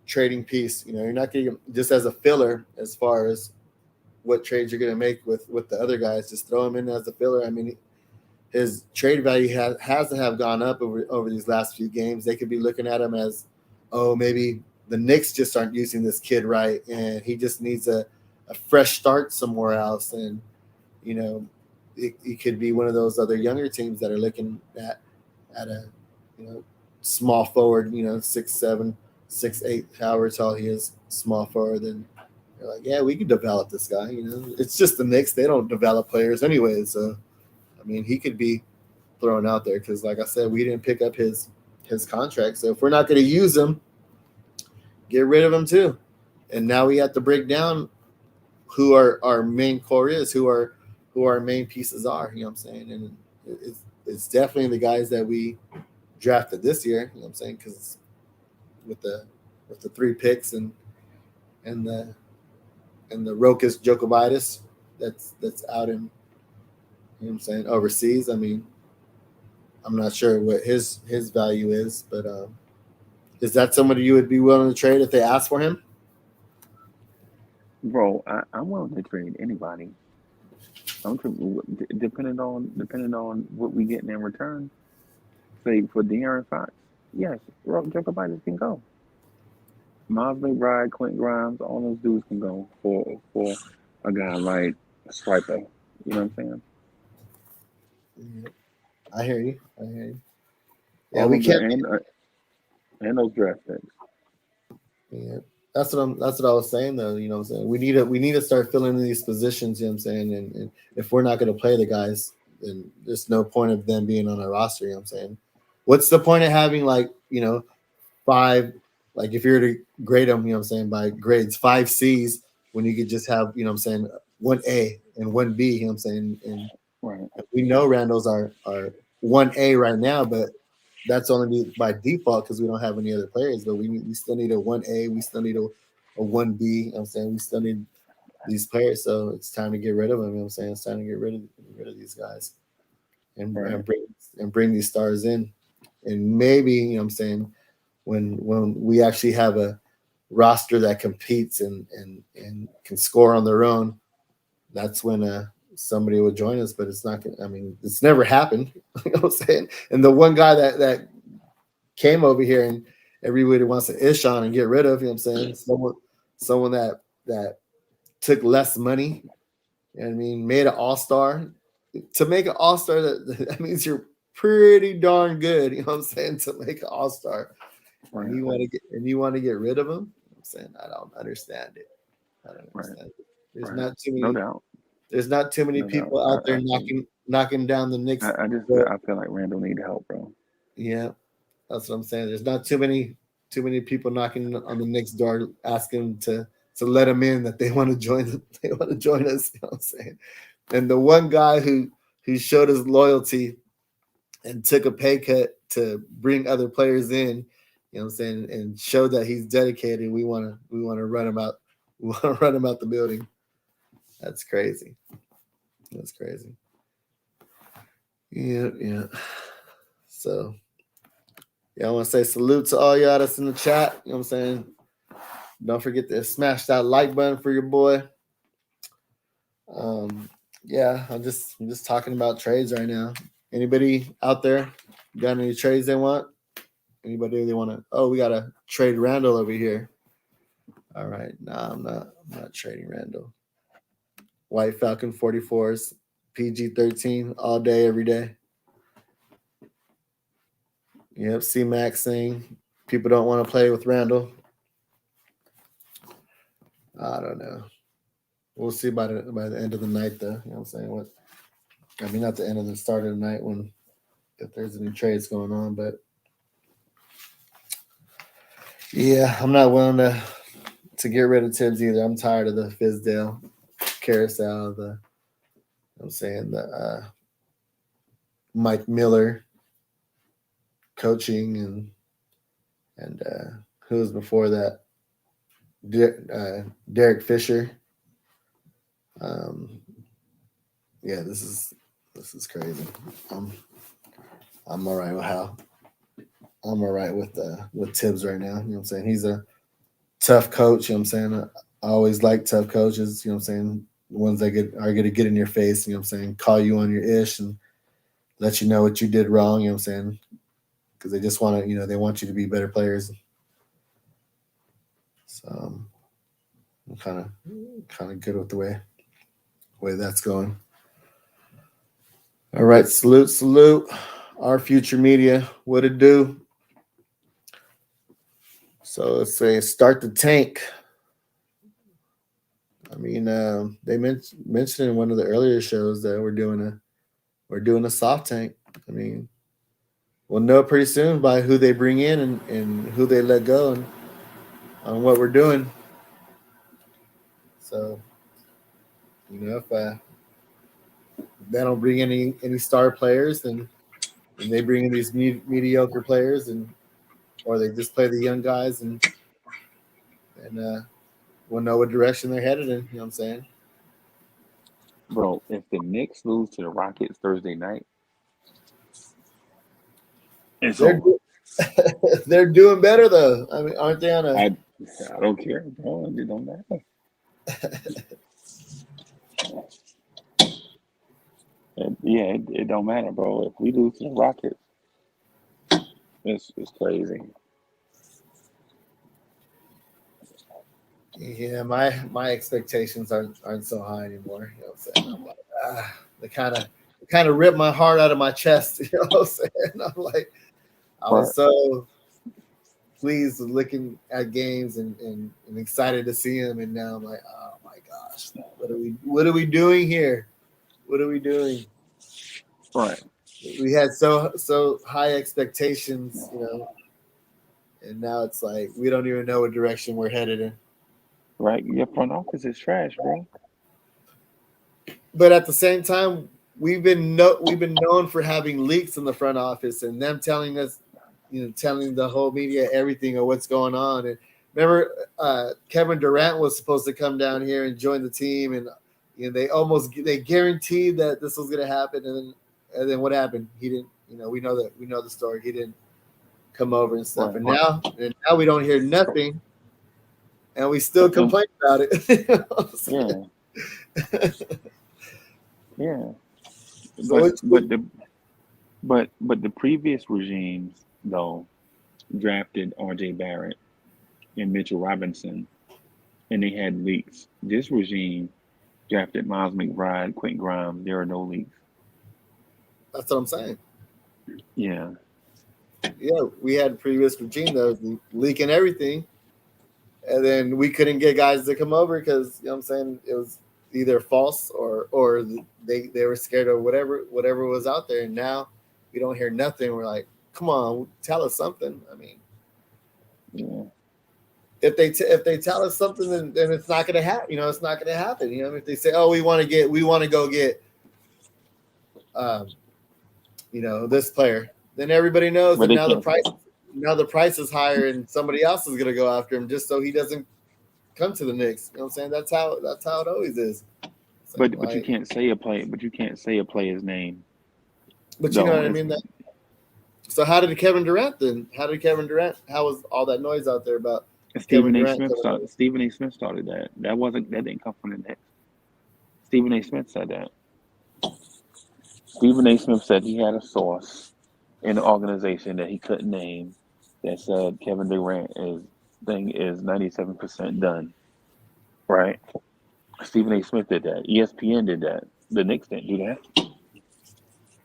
trading piece. You know, you're not getting just as a filler as far as what trades you're going to make with the other guys. Just throw him in as a filler. I mean, his trade value has to have gone up over these last few games. They could be looking at him as, oh, maybe the Knicks just aren't using this kid right, and he just needs a fresh start somewhere else. And you know, it could be one of those other younger teams that are looking at a small forward, 6'7", 6'8", however tall he is, small forward. And they're like, yeah, we can develop this guy. It's just the Knicks; they don't develop players anyway, so. I mean, he could be thrown out there because, like I said, we didn't pick up his contract. So if we're not going to use him, get rid of him too. And now we have to break down who our main core is, who our main pieces are. You know what I'm saying? And it's definitely the guys that we drafted this year. You know what I'm saying? Because with the 3 picks and the Rokas Jokovitis that's out in, you know what I'm saying, overseas. I mean, I'm not sure what his value is, but is that somebody you would be willing to trade if they ask for him? bro. I'm willing to trade anybody. Depending on what we getting in return. Say for De'Aaron Fox, yes, Jokic can go. Miles McBride, Quentin Grimes, all those dudes can go for a guy like Striper. You know what I'm saying? Yeah, I hear you. I hear you. Yeah, All we of the can't. and those draft picks. Yeah, that's what I was saying though. You know what I'm saying? We need to start filling in these positions. You know what I'm saying? And if we're not going to play the guys, then there's no point of them being on our roster. You know what I'm saying? What's the point of having like 5, like if you're to grade them, you know what I'm saying, by grades 5 C's when you could just have, you know what I'm saying, 1 A and 1 B, you know what I'm saying? And Right, we know Randall's are 1 A right now, but that's only by default because we don't have any other players. But we still need a 1 A, we still need a 1 B, you know what I'm saying? We still need these players. So it's time to get rid of them, you know what I'm saying? It's time to get rid of these guys and, right, and bring and bring these stars in. And maybe, you know what I'm saying, when we actually have a roster that competes and can score on their own, that's when somebody would join us. But it's not gonna, I mean, it's never happened. You know what I'm saying? And the one guy that came over here and everybody wants to ish on and get rid of, you know what I'm saying? Someone that took less money, you know what I mean, made an all-star. To make an all-star, that means you're pretty darn good, you know what I'm saying, to make an all-star. And right, you want to get rid of him. I'm saying I don't understand it. I don't right, understand it. There's right. not too No many. doubt, There's not too many no doubt. people out there I think knocking down the Knicks. But I feel like Randall need help, bro. yeah, that's what I'm saying. There's not too many people knocking on the Knicks door asking to let them in that they want to join. They want to join us. You know what I'm saying? And the one guy who showed his loyalty and took a pay cut to bring other players in, you know what I'm saying, and show that he's dedicated. We want to run him out. We want to run him out the building. That's crazy. That's crazy. Yeah, yeah. So yeah, I want to say salute to all y'all that's in the chat. You know what I'm saying? Don't forget to smash that like button for your boy. Um, yeah, I'm just talking about trades right now. Anybody out there got any trades they want? Anybody they want to? Oh, we got a trade Randall over here. All right, nah, I'm not trading Randall. White Falcon 44s. PG-13 all day, every day. Yep, C Max saying people don't want to play with Randall. I don't know. We'll see by the end of the night, though. You know what I'm saying? Not the end of the start of the night when if there's any trades going on, but yeah, I'm not willing to get rid of Tibbs either. I'm tired of the Fizdale carousel. I'm saying the Mike Miller coaching and who was before that? Derek Fisher. Um, yeah, this is crazy. I'm all right with how I'm all right with Tibbs right now. You know what I'm saying? He's a tough coach. You know what I'm saying? I always like tough coaches. You know what I'm saying? The ones that are going to get in your face. You know what I'm saying? Call you on your ish and let you know what you did wrong. You know what I'm saying? Because they just want to, they want you to be better players. So I'm kind of good with the way that's going. All right, salute. Our future media, what it do? So let's say start the tank. I mean, they mentioned in one of the earlier shows that we're doing a soft tank. I mean, we'll know pretty soon by who they bring in and who they let go and on what we're doing. So, if they don't bring any star players, then they bring in these mediocre players, or they just play the young guys, and we'll know what direction they're headed in. You know what I'm saying? Bro, if the Knicks lose to the Rockets Thursday night, it's They're over. they're doing better though. I mean, aren't they on a? I don't care, bro. It don't matter. It don't matter, bro. If we lose to the Rockets, it's crazy. Yeah, my expectations aren't so high anymore. You know what I'm saying? I'm like, they kind of ripped my heart out of my chest. You know what I'm saying? I'm like, I Right. was so pleased with looking at games and excited to see them, and now I'm like, oh my gosh, what are we doing here? What are we doing? Right. We had so high expectations, and now it's like we don't even know what direction we're headed in. Right. Your front office is trash, bro. But at the same time, we've been known for having leaks in the front office and them telling us, telling the whole media everything of what's going on. And remember, Kevin Durant was supposed to come down here and join the team, and they guaranteed that this was going to happen, and then what happened? He didn't. We know the story. He didn't come over and stuff, Right. and now we don't hear nothing, and we still complain about it. Yeah. Yeah. So But the previous regimes though drafted R.J. Barrett and Mitchell Robinson, and they had leaks. This regime drafted Miles McBride, Quentin Grimes. There are no leaks. that's what I'm saying. Yeah. Yeah, we had previous regime that was leaking everything, and then we couldn't get guys to come over because what I'm saying, it was either false or they were scared of whatever was out there. And now we don't hear nothing. We're like, come on, tell us something. I mean, Yeah. if they tell us something, then it's not going to happen. It's not going to happen. If they say, oh, we want to go get, um, this player, then everybody knows But that they now can't. the price is higher and somebody else is going to go after him just so he doesn't come to the Knicks. You know what I'm saying? That's how it always is. So, But you can't say a play. But you can't say a player's name. but you know Though what I it's mean. So how did Kevin Durant then? How was all that noise out there about Kevin Stephen A. Durant Smith coming started. Stephen A. Smith started that. That didn't come from the Knicks. Stephen A. Smith said that. Stephen A. Smith said he had a source in the organization that he couldn't name that said Kevin Durant is 97% done. Right? Stephen A. Smith did that. ESPN did that. The Knicks didn't do that.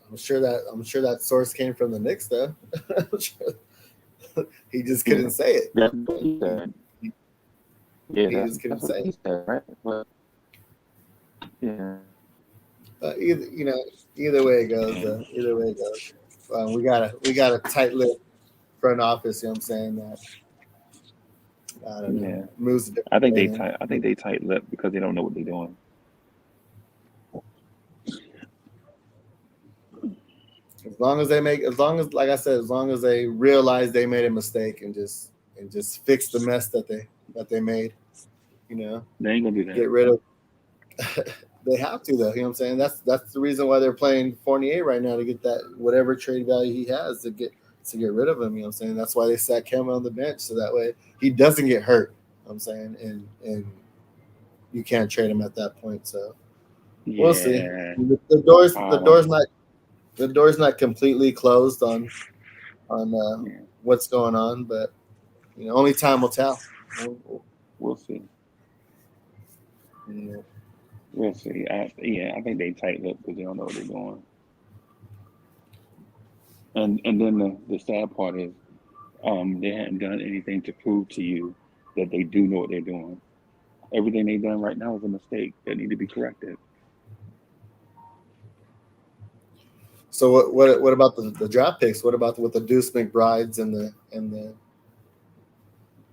I'm sure that source came from the Knicks though. I'm sure he just Yeah, couldn't say it. that's what he said. He, Yeah, he just couldn't that's what say he it. said, right? But yeah, Either way it goes. Either way it goes. We got a tight lipped front office. You know what I'm saying? That I don't know yeah. moves a I different think way. they Man. tight. I think they tight-lipped because they don't know what they're doing. As long as like I said, as long as they realize they made a mistake and just fix the mess that they made. You know, They ain't gonna do that. get rid of. They have to though. You know what I'm saying? That's the reason why they're playing Fournier right now to get that whatever trade value he has to get rid of him. You know what I'm saying? That's why they sat Kemba on the bench so that way he doesn't get hurt. You know what I'm saying, and you can't trade him at that point. So we'll see. Yeah, The I don't. door's not completely closed on Yeah, what's going on, but only time will tell. we'll see. You know. We'll see. I think they tight-lipped because they don't know what they're doing. And then the sad part is, they hadn't done anything to prove to you that they do know what they're doing. Everything they've done right now is a mistake that need to be corrected. So what about the draft picks? What about with the Deuce McBrides and the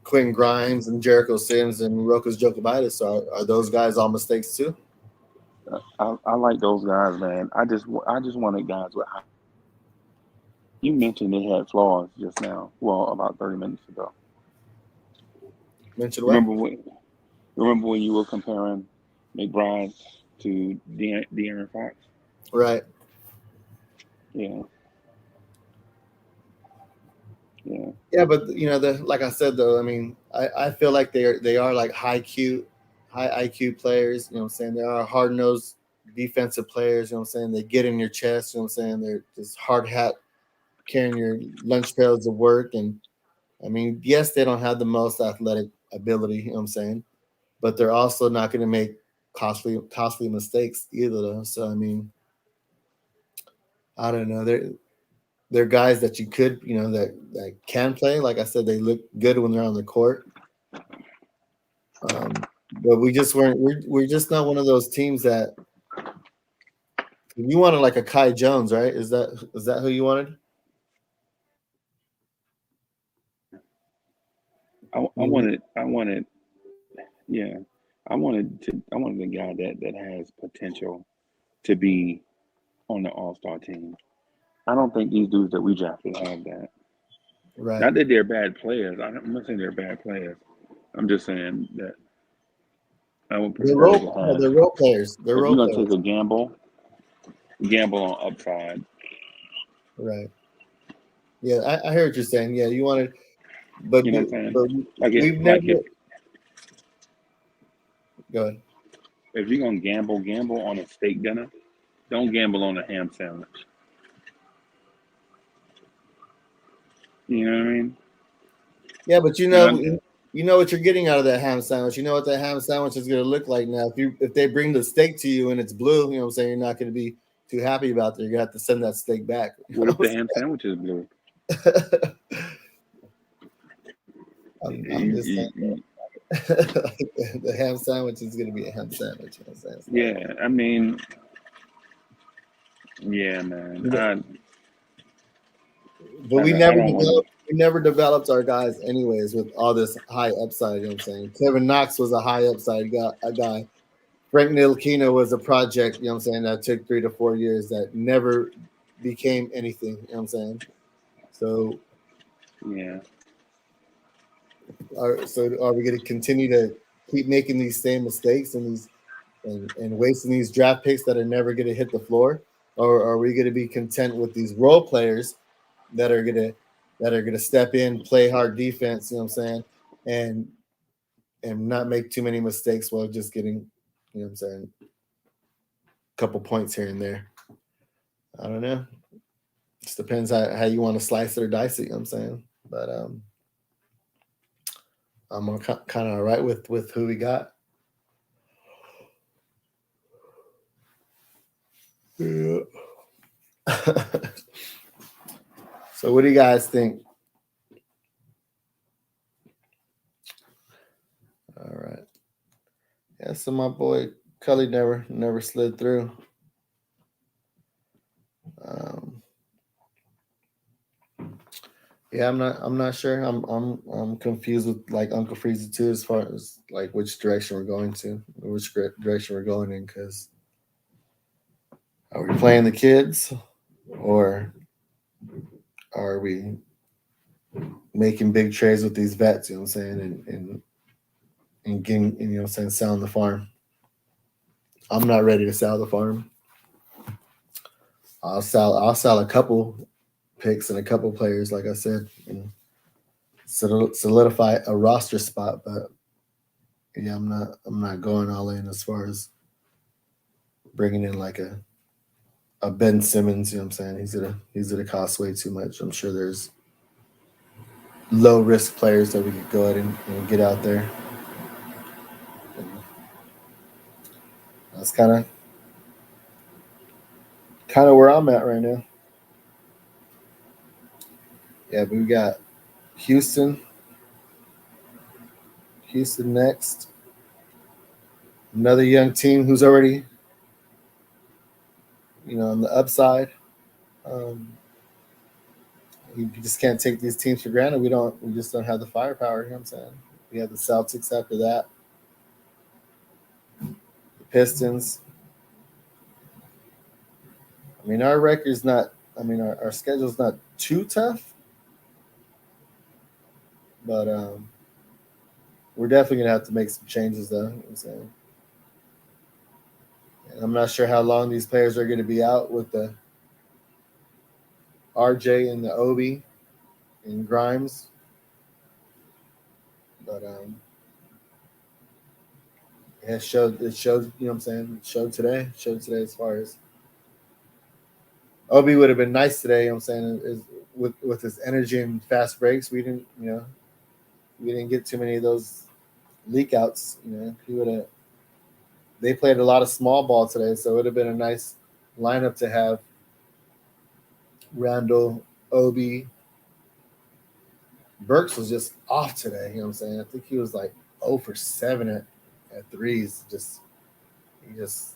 Quinn Grimes and Jericho Sims and Rokas Jokovitis? Are those guys all mistakes too? I like those guys, man. I just wanted guys with high. You mentioned they had flaws just now. Well, about 30 minutes ago. Mention what? Remember when? Remember when you were comparing McBride to De'Aaron Fox? Right. Yeah, yeah, Yeah, but the like I said though, I mean, I feel like they are like high IQ players. You know what I'm saying? They are hard nosed defensive players. You know what I'm saying? They get in your chest. You know what I'm saying? They're just hard hat carrying your lunch pails of work. And I mean, yes, they don't have the most athletic ability. You know what I'm saying? But they're also not going to make costly mistakes either. Though. So I mean, I don't know. They're guys that you could, that can play. Like I said, they look good when they're on the court. But we just weren't. We're just not one of those teams that you wanted, like a Kai Jones, right? Is that who you wanted? I wanted, yeah, I wanted a guy that has potential to be on the All Star team. I don't think these dudes that we drafted have that. Right. Not that they're bad players. I'm not saying they're bad players. I'm just saying that I would prefer to have. They're role players. They're If role you're gonna take players. a gamble on upside. Right. Yeah, I hear what you're saying. Yeah, you wanted, but You know what I'm saying? but Like we've like never. Go ahead. if you're gonna gamble on a steak dinner. Don't gamble on a ham sandwich. You know what I mean? Yeah, but And I'm you know what you're getting out of that ham sandwich. You know what that ham sandwich is going to look like now. If they bring the steak to you and it's blue, you know what I'm saying, you're not going to be too happy about it. You're going to have to send that steak back. You what know if the what ham sandwich is blue? I'm You- just saying you- you- the ham sandwich is going to be a ham sandwich. You know what I'm saying? It's not yeah, I mean, yeah, man. gonna, but I don't want to. we never developed our guys anyways with all this high upside. You know what I'm saying? Kevin Knox was a high upside guy. Frank Ntilikina was a project, you know what I'm saying, that took 3 to 4 years that never became anything, you know what I'm saying? So Yeah, are we going to continue to keep making these same mistakes and wasting these draft picks that are never going to hit the floor? Or are we going to be content with these role players that are going to step in, play hard defense, you know what I'm saying, and not make too many mistakes while just getting, you know what I'm saying, a couple points here and there. I don't know. Just depends how you want to slice it or dice it. You know what I'm saying, but I'm kind of all right with who we got. Yeah. So what do you guys think? All right. Yeah, so my boy Cully never slid through. Um, yeah, I'm not sure. I'm confused with like Uncle Freezy too, as far as like which direction we're going to, which direction we're going in. Because are we playing the kids, or are we making big trades with these vets? You know what I'm saying, and getting, you know what I'm saying, selling the farm. I'm not ready to sell the farm. I'll sell a couple picks and a couple players, like I said, and solidify a roster spot. But yeah, I'm not going all in as far as bringing in like a Ben Simmons. You know what I'm saying? He's gonna cost way too much. I'm sure there's low risk players that we could go ahead and get out there. And that's kind of where I'm at right now. Yeah, but we got Houston, Houston next. Another young team who's already, on the upside. Um, you just can't take these teams for granted. We just don't have the firepower. You know what I'm saying? We have the Celtics after that, the Pistons. I mean, our record's not. I mean, our schedule's not too tough, but we're definitely gonna have to make some changes, though. You know what I'm saying? And I'm not sure how long these players are going to be out with the RJ and the Obi and Grimes, but it showed. It showed. You know what I'm saying? It showed today. It showed today as far as Obi would have been nice today. You know what I'm saying? Is with his energy and fast breaks, we didn't get too many of those leak outs. He would have. They played a lot of small ball today, so it would have been a nice lineup to have Randall, Obi. Burks was just off today. You know what I'm saying? I think he was like 0 for 7 at threes. He just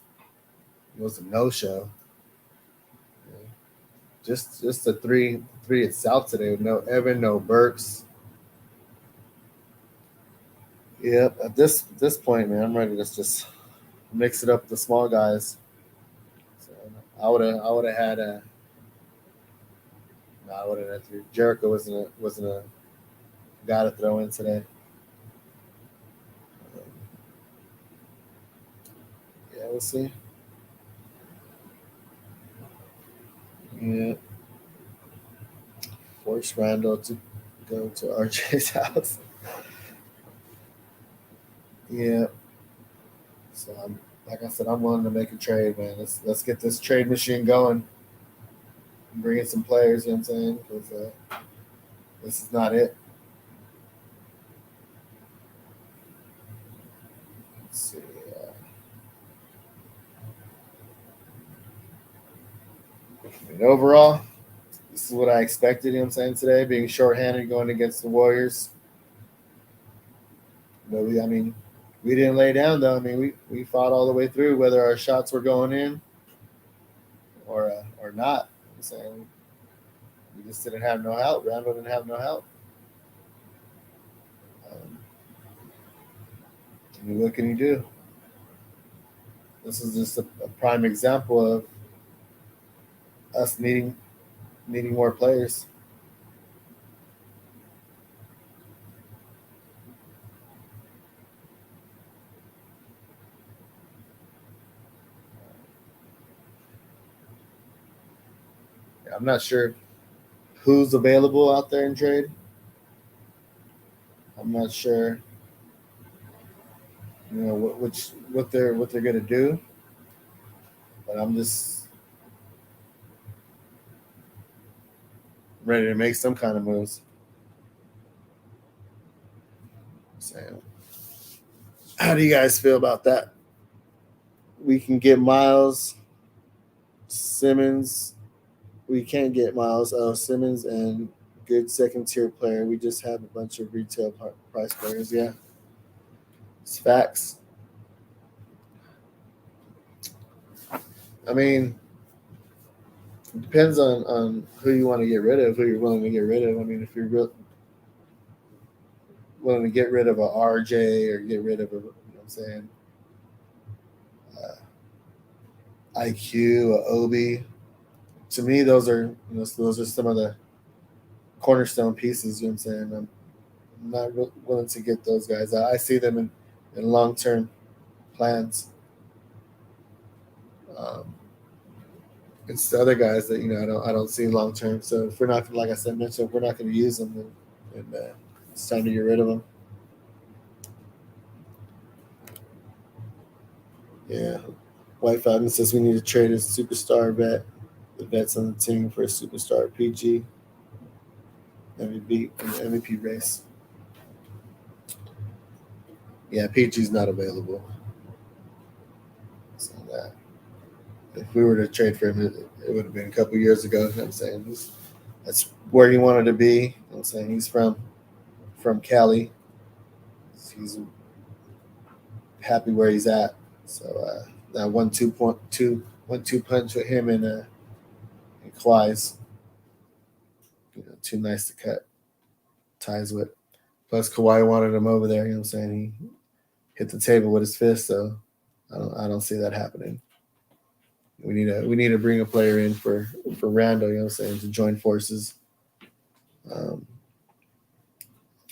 it was a no show. Just the three itself today with no Evan, no Burks. Yep. At this point, man, I'm ready to just mix it up with the small guys. So I would have had a. No, I wouldn't have to. Jericho wasn't a guy to throw in today. Yeah, we'll see. Yeah, force Randall to go to RJ's house. Yeah. So like I said, I'm willing to make a trade, man. Let's get this trade machine going and bring in some players. You know what I'm saying? Because this is not it. Let's see. Overall, this is what I expected. You know what I'm saying today, being shorthanded going against the Warriors. But we didn't lay down though. I mean, we fought all the way through, whether our shots were going in or not. I'm saying we just didn't have no help. Randall didn't have no help. Um, I mean, what can you do? This is just a prime example of us needing more players. I'm not sure who's available out there in trade. I'm not sure, what they're gonna do. But I'm just ready to make some kind of moves. So, how do you guys feel about that? We can get Miles, Simmons, we can't get Miles. Oh, Simmons and good second tier player. We just have a bunch of retail price players. Yeah, it's facts. I mean, it depends on who you want to get rid of, who you're willing to get rid of. I mean, if you're willing to get rid of a RJ or get rid of a, you know what I'm saying, IQ, a Obi. To me, those are some of the cornerstone pieces. You know what I'm saying? I'm not willing to get those guys. I see them in long term plans. Um, it's the other guys that I don't see long term. So if we're not, like I said, mentioned, if we're not going to use them, then it's time to get rid of them. Yeah. White Falcon says we need to trade a superstar vet. The vets on the team for a superstar PG MVP in the MVP race. Yeah, PG's not available. So that if we were to trade for him, it would have been a couple years ago. You know what I'm saying that's where he wanted to be. You know what I'm saying he's from Cali. He's happy where he's at. So that 1-2 punch with him and Kawhi's, too nice to cut ties with. Plus Kawhi wanted him over there. You know what I'm saying he hit the table with his fist. So I don't see that happening. We need to bring a player in for Randall. You know what I'm saying, to join forces.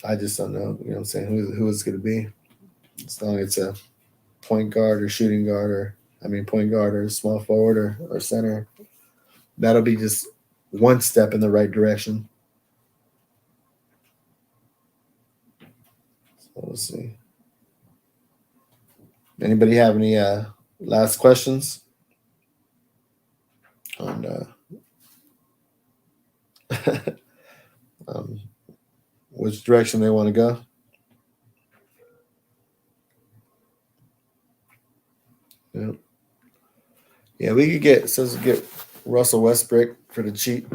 I just don't know. You know what I'm saying, who it's going to be. As long as it's a point guard or shooting guard point guard or small forward or center, that'll be just one step in the right direction. So we'll see. Anybody have any last questions on which direction they want to go? Yeah, we could get Russell Westbrook for the cheap.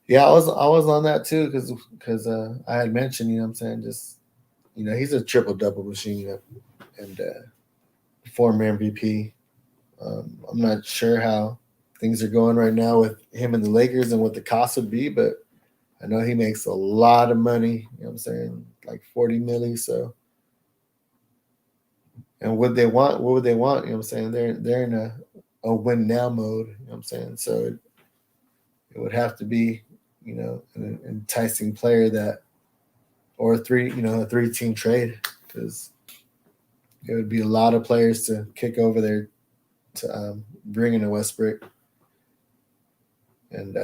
Yeah, I was on that too because I had mentioned, what I'm saying, just he's a triple double machine and former MVP. I'm not sure how things are going right now with him and the Lakers and what the cost would be, but I know he makes a lot of money. You know what I'm saying, like 40 million. So, and what they want? What would they want? You know what I'm saying? They're in a win now mode. You know what I'm saying? So it would have to be, an enticing player or a 3-team trade, because it would be a lot of players to kick over there to bring in a Westbrook. And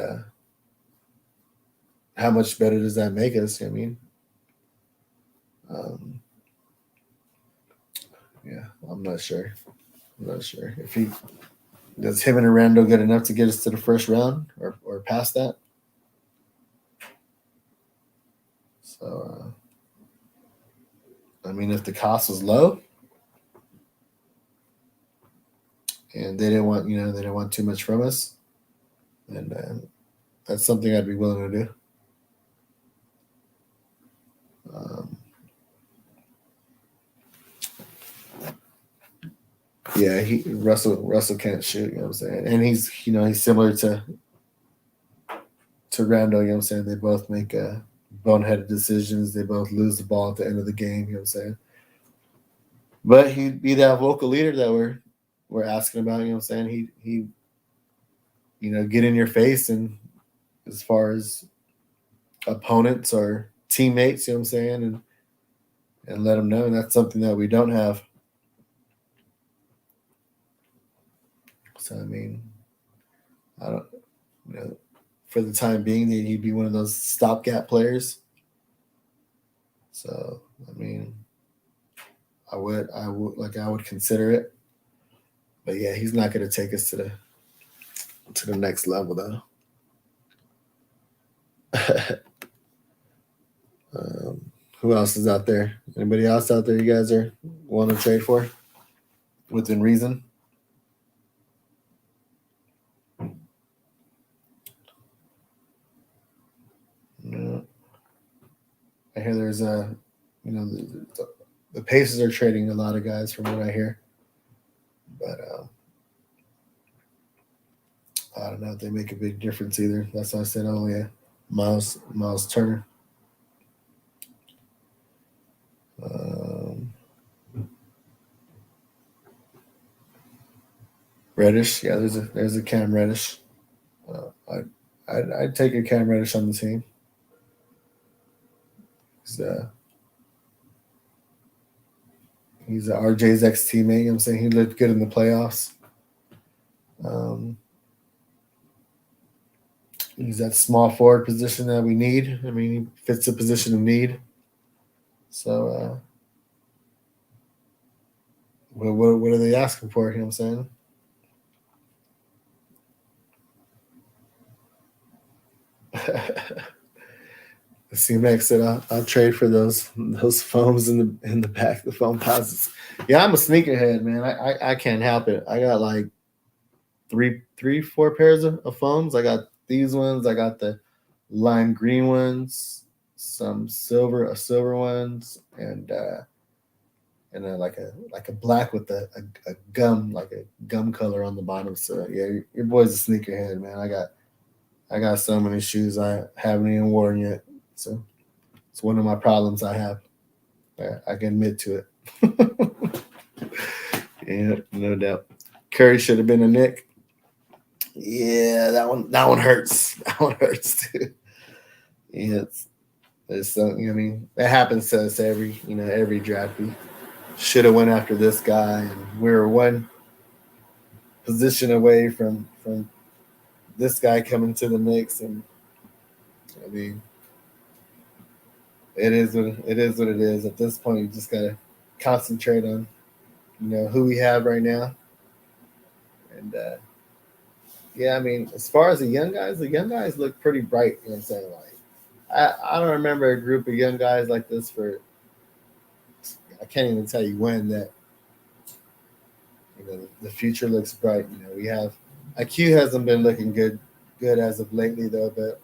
how much better does that make us? I mean, yeah, I'm not sure. If he does him and Randall good enough to get us to the first round or past that. So, I mean, if the cost was low and they didn't want too much from us, then that's something I'd be willing to do. Yeah, Russell can't shoot. You know what I'm saying, and he's similar to Randall. You know what I'm saying, they both make boneheaded decisions. They both lose the ball at the end of the game. You know what I'm saying, but he'd be that vocal leader that we're asking about. You know what I'm saying, he get in your face, and as far as opponents or teammates, you know what I'm saying, and let them know. And that's something that we don't have. So, I mean, I don't, for the time being, he'd be one of those stopgap players. So, I mean, I would consider it. But yeah, he's not going to take us to the next level, though. Who else is out there? Anybody else out there you guys are want to trade for? within reason. Yeah. I hear there's the Pacers are trading a lot of guys from what I hear, but I don't know if they make a big difference either. That's why I said only a Miles Turner. Um, Reddish, yeah, there's a Cam Reddish. I'd take a Cam Reddish on the team. He's he's RJ's ex teammate. You know what I'm saying, he looked good in the playoffs. Um, he's that small forward position that we need. I mean, he fits the position of need. So, what are they asking for? You know what I'm saying? C-Max said, I'll trade for those foams in the back, the foam posits. Yeah, I'm a sneakerhead, man. I can't help it. I got like four pairs of foams. I got these ones. I got the lime green ones, some silver ones, and then like a black with a gum, like a gum color on the bottom. So yeah, your boy's a sneakerhead, man. I got so many shoes I haven't even worn yet. So it's one of my problems I have. I can admit to it. Yeah, no doubt. Curry should have been a Knick. Yeah, that one hurts. That one hurts too. Yeah, it's something. I mean, it happens to us every draft. We should have went after this guy, and we were one position away from this guy coming to the Knicks. And I mean, it is. At this point, you just gotta concentrate on who we have right now. And yeah, I mean, as far as the young guys look pretty bright. You know what I'm saying? Like, I don't remember a group of young guys like this for. I can't even tell you when that. The future looks bright. We have IQ hasn't been looking good as of lately though, but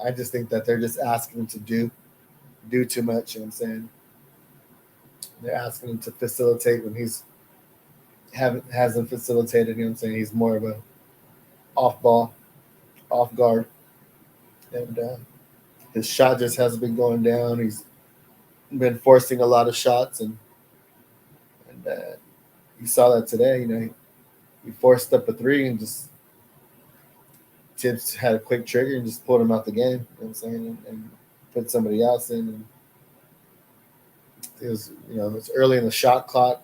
I just think that they're just asking him to do too much. You know what I'm saying? They're asking him to facilitate when he's hasn't facilitated. You know what I'm saying? He's more of a off ball, off guard, and his shot just hasn't been going down. He's been forcing a lot of shots, and you saw that today. He forced up a three and just Tibbs had a quick trigger and just pulled him out the game. You know what I'm saying? And put somebody else in. And it was early in the shot clock.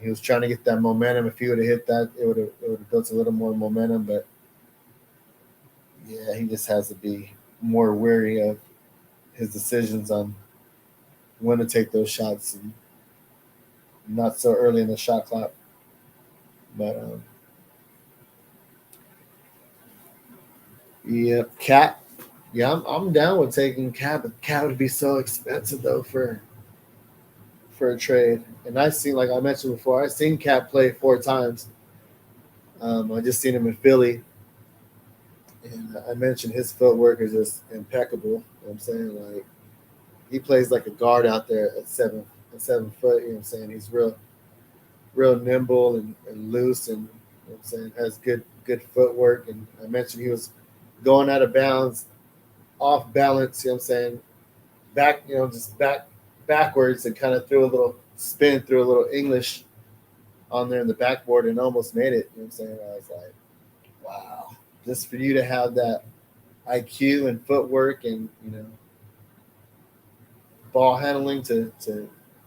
He was trying to get that momentum. If he would have hit that, it would have built a little more momentum. But yeah, he just has to be more wary of his decisions on when to take those shots and not so early in the shot clock. But yeah, Cat. Yeah, I'm down with taking Cat, but Cat would be so expensive though for a trade. And I seen, like I mentioned before, I seen Cat play 4 times. I just seen him in Philly, and I mentioned his footwork is just impeccable. You know what I'm saying? Like, he plays like a guard out there at 7 foot. You know what I'm saying? He's real nimble and loose, and you know what I'm saying, has good footwork. And I mentioned he was going out of bounds, off balance. You know what I'm saying? Just backwards, and kind of threw a little spin, threw a little English on there in the backboard, and almost made it. You know what I'm saying? I was like, wow, just for you to have that IQ and footwork and ball handling to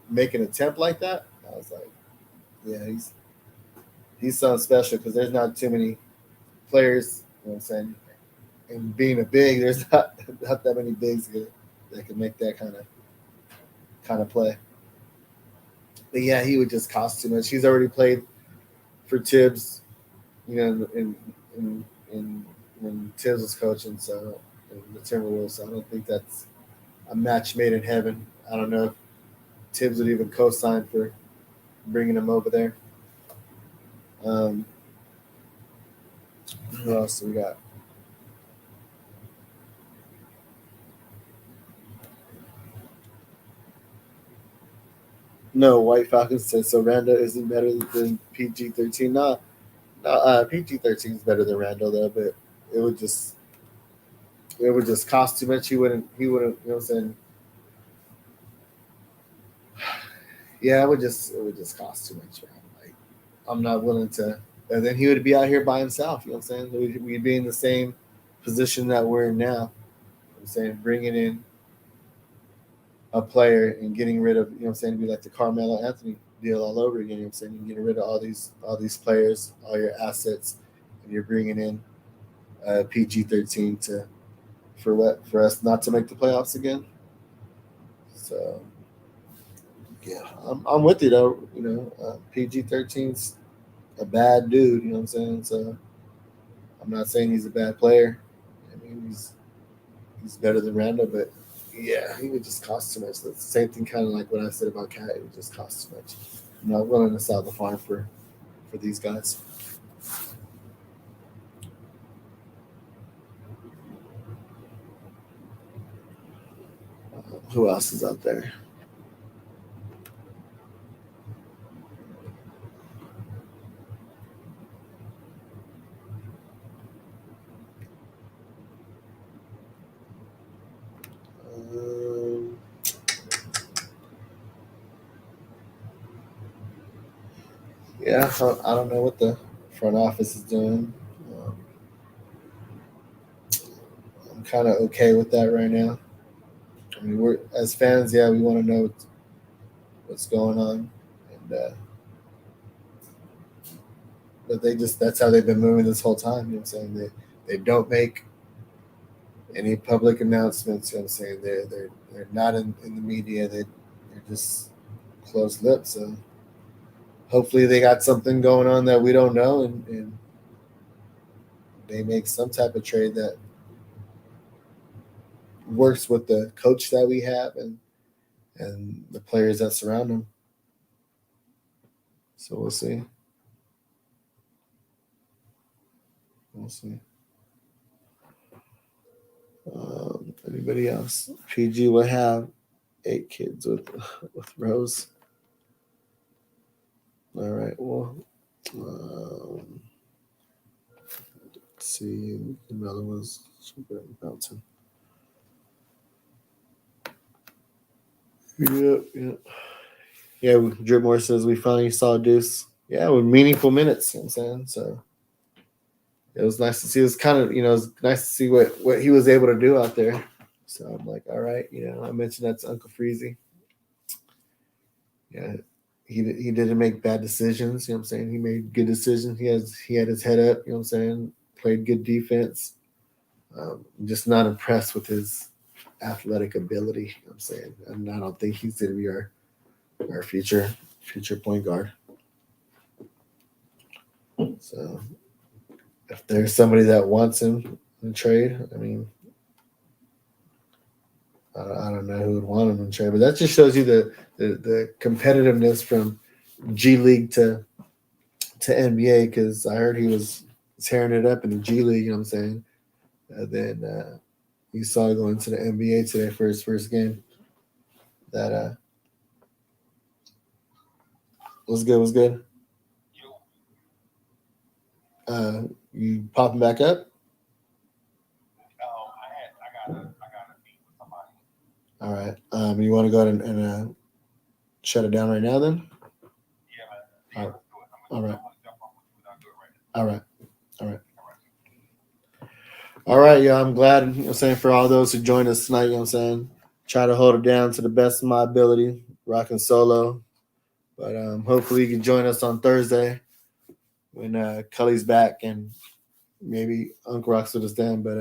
make an attempt like that. I was like, yeah, he's something special, because there's not too many players. You know what I'm saying? And being a big, there's not that many bigs that can make that kind of play. But yeah, he would just cost too much. He's already played for Tibbs, in when Tibbs was coaching, so in the Timberwolves. So I don't think that's a match made in heaven. I don't know if Tibbs would even co-sign for bringing him over there. Who else we got? No, White Falcons said so. Randall isn't better than PG-13. No, PG-13 is better than Randall though, but it would just cost too much. He wouldn't. You know what I'm saying? Yeah, it would just cost too much, man. Like I'm not willing to. And then he would be out here by himself. You know what I'm saying? We'd be in the same position that we're in now. You know what I'm saying, bringing in a player and getting rid of, you know what I'm saying, it'd be like the Carmelo Anthony deal all over again. You know what I'm saying? You're getting rid of all these players, all your assets, and you're bringing in PG-13 for us not to make the playoffs again. So yeah, I'm with you though. You know, PG-13's a bad dude. You know what I'm saying? So I'm not saying he's a bad player. I mean, he's better than Randall, but yeah, he would just cost too much. That's the same thing, kind of like what I said about Cat. It would just cost too much. I'm not willing to sell the farm for these guys. Who else is out there? Um, yeah, I don't know what the front office is doing. Um, I'm kind of okay with that right now. I mean, we're as fans, yeah, we want to know what's going on, and but that's how they've been moving this whole time. You know what I'm saying? They don't make any public announcements. You know what I'm saying? They're not in the media. They're just closed lips. So hopefully they got something going on that we don't know, and they make some type of trade that works with the coach that we have and the players that surround him. So we'll see. We'll see. Anybody else? PG will have 8 kids with Rose. All right. Well, let's see. Another one's Mountain. Yep. Yeah, Drip Moore says we finally saw Deuce. Yeah, with meaningful minutes. You know what I'm saying? So it was nice to see. It was kind of, it was nice to see what he was able to do out there. So I'm like, all right, I mentioned that to Uncle Freezy. Yeah, he didn't make bad decisions. You know what I'm saying? He made good decisions. He had his head up. You know what I'm saying? Played good defense. I'm just not impressed with his athletic ability. You know what I'm saying? And I don't think he's going to be our future point guard. So if there's somebody that wants him in trade, I mean, I don't know who would want him in trade, but that just shows you the competitiveness from G League to NBA, because I heard he was tearing it up in the G League. You know what I'm saying? And then you saw going to the NBA today for his first game. That was good. Was good. You popping back up? All right. You want to go ahead and shut it down right now, then? All right. All right. All right. All right. All right, yeah, I'm glad, saying, for all those who joined us tonight, I'm saying, try to hold it down to the best of my ability, rocking solo. But hopefully you can join us on Thursday when Cully's back and maybe Uncle Rocks with us then. But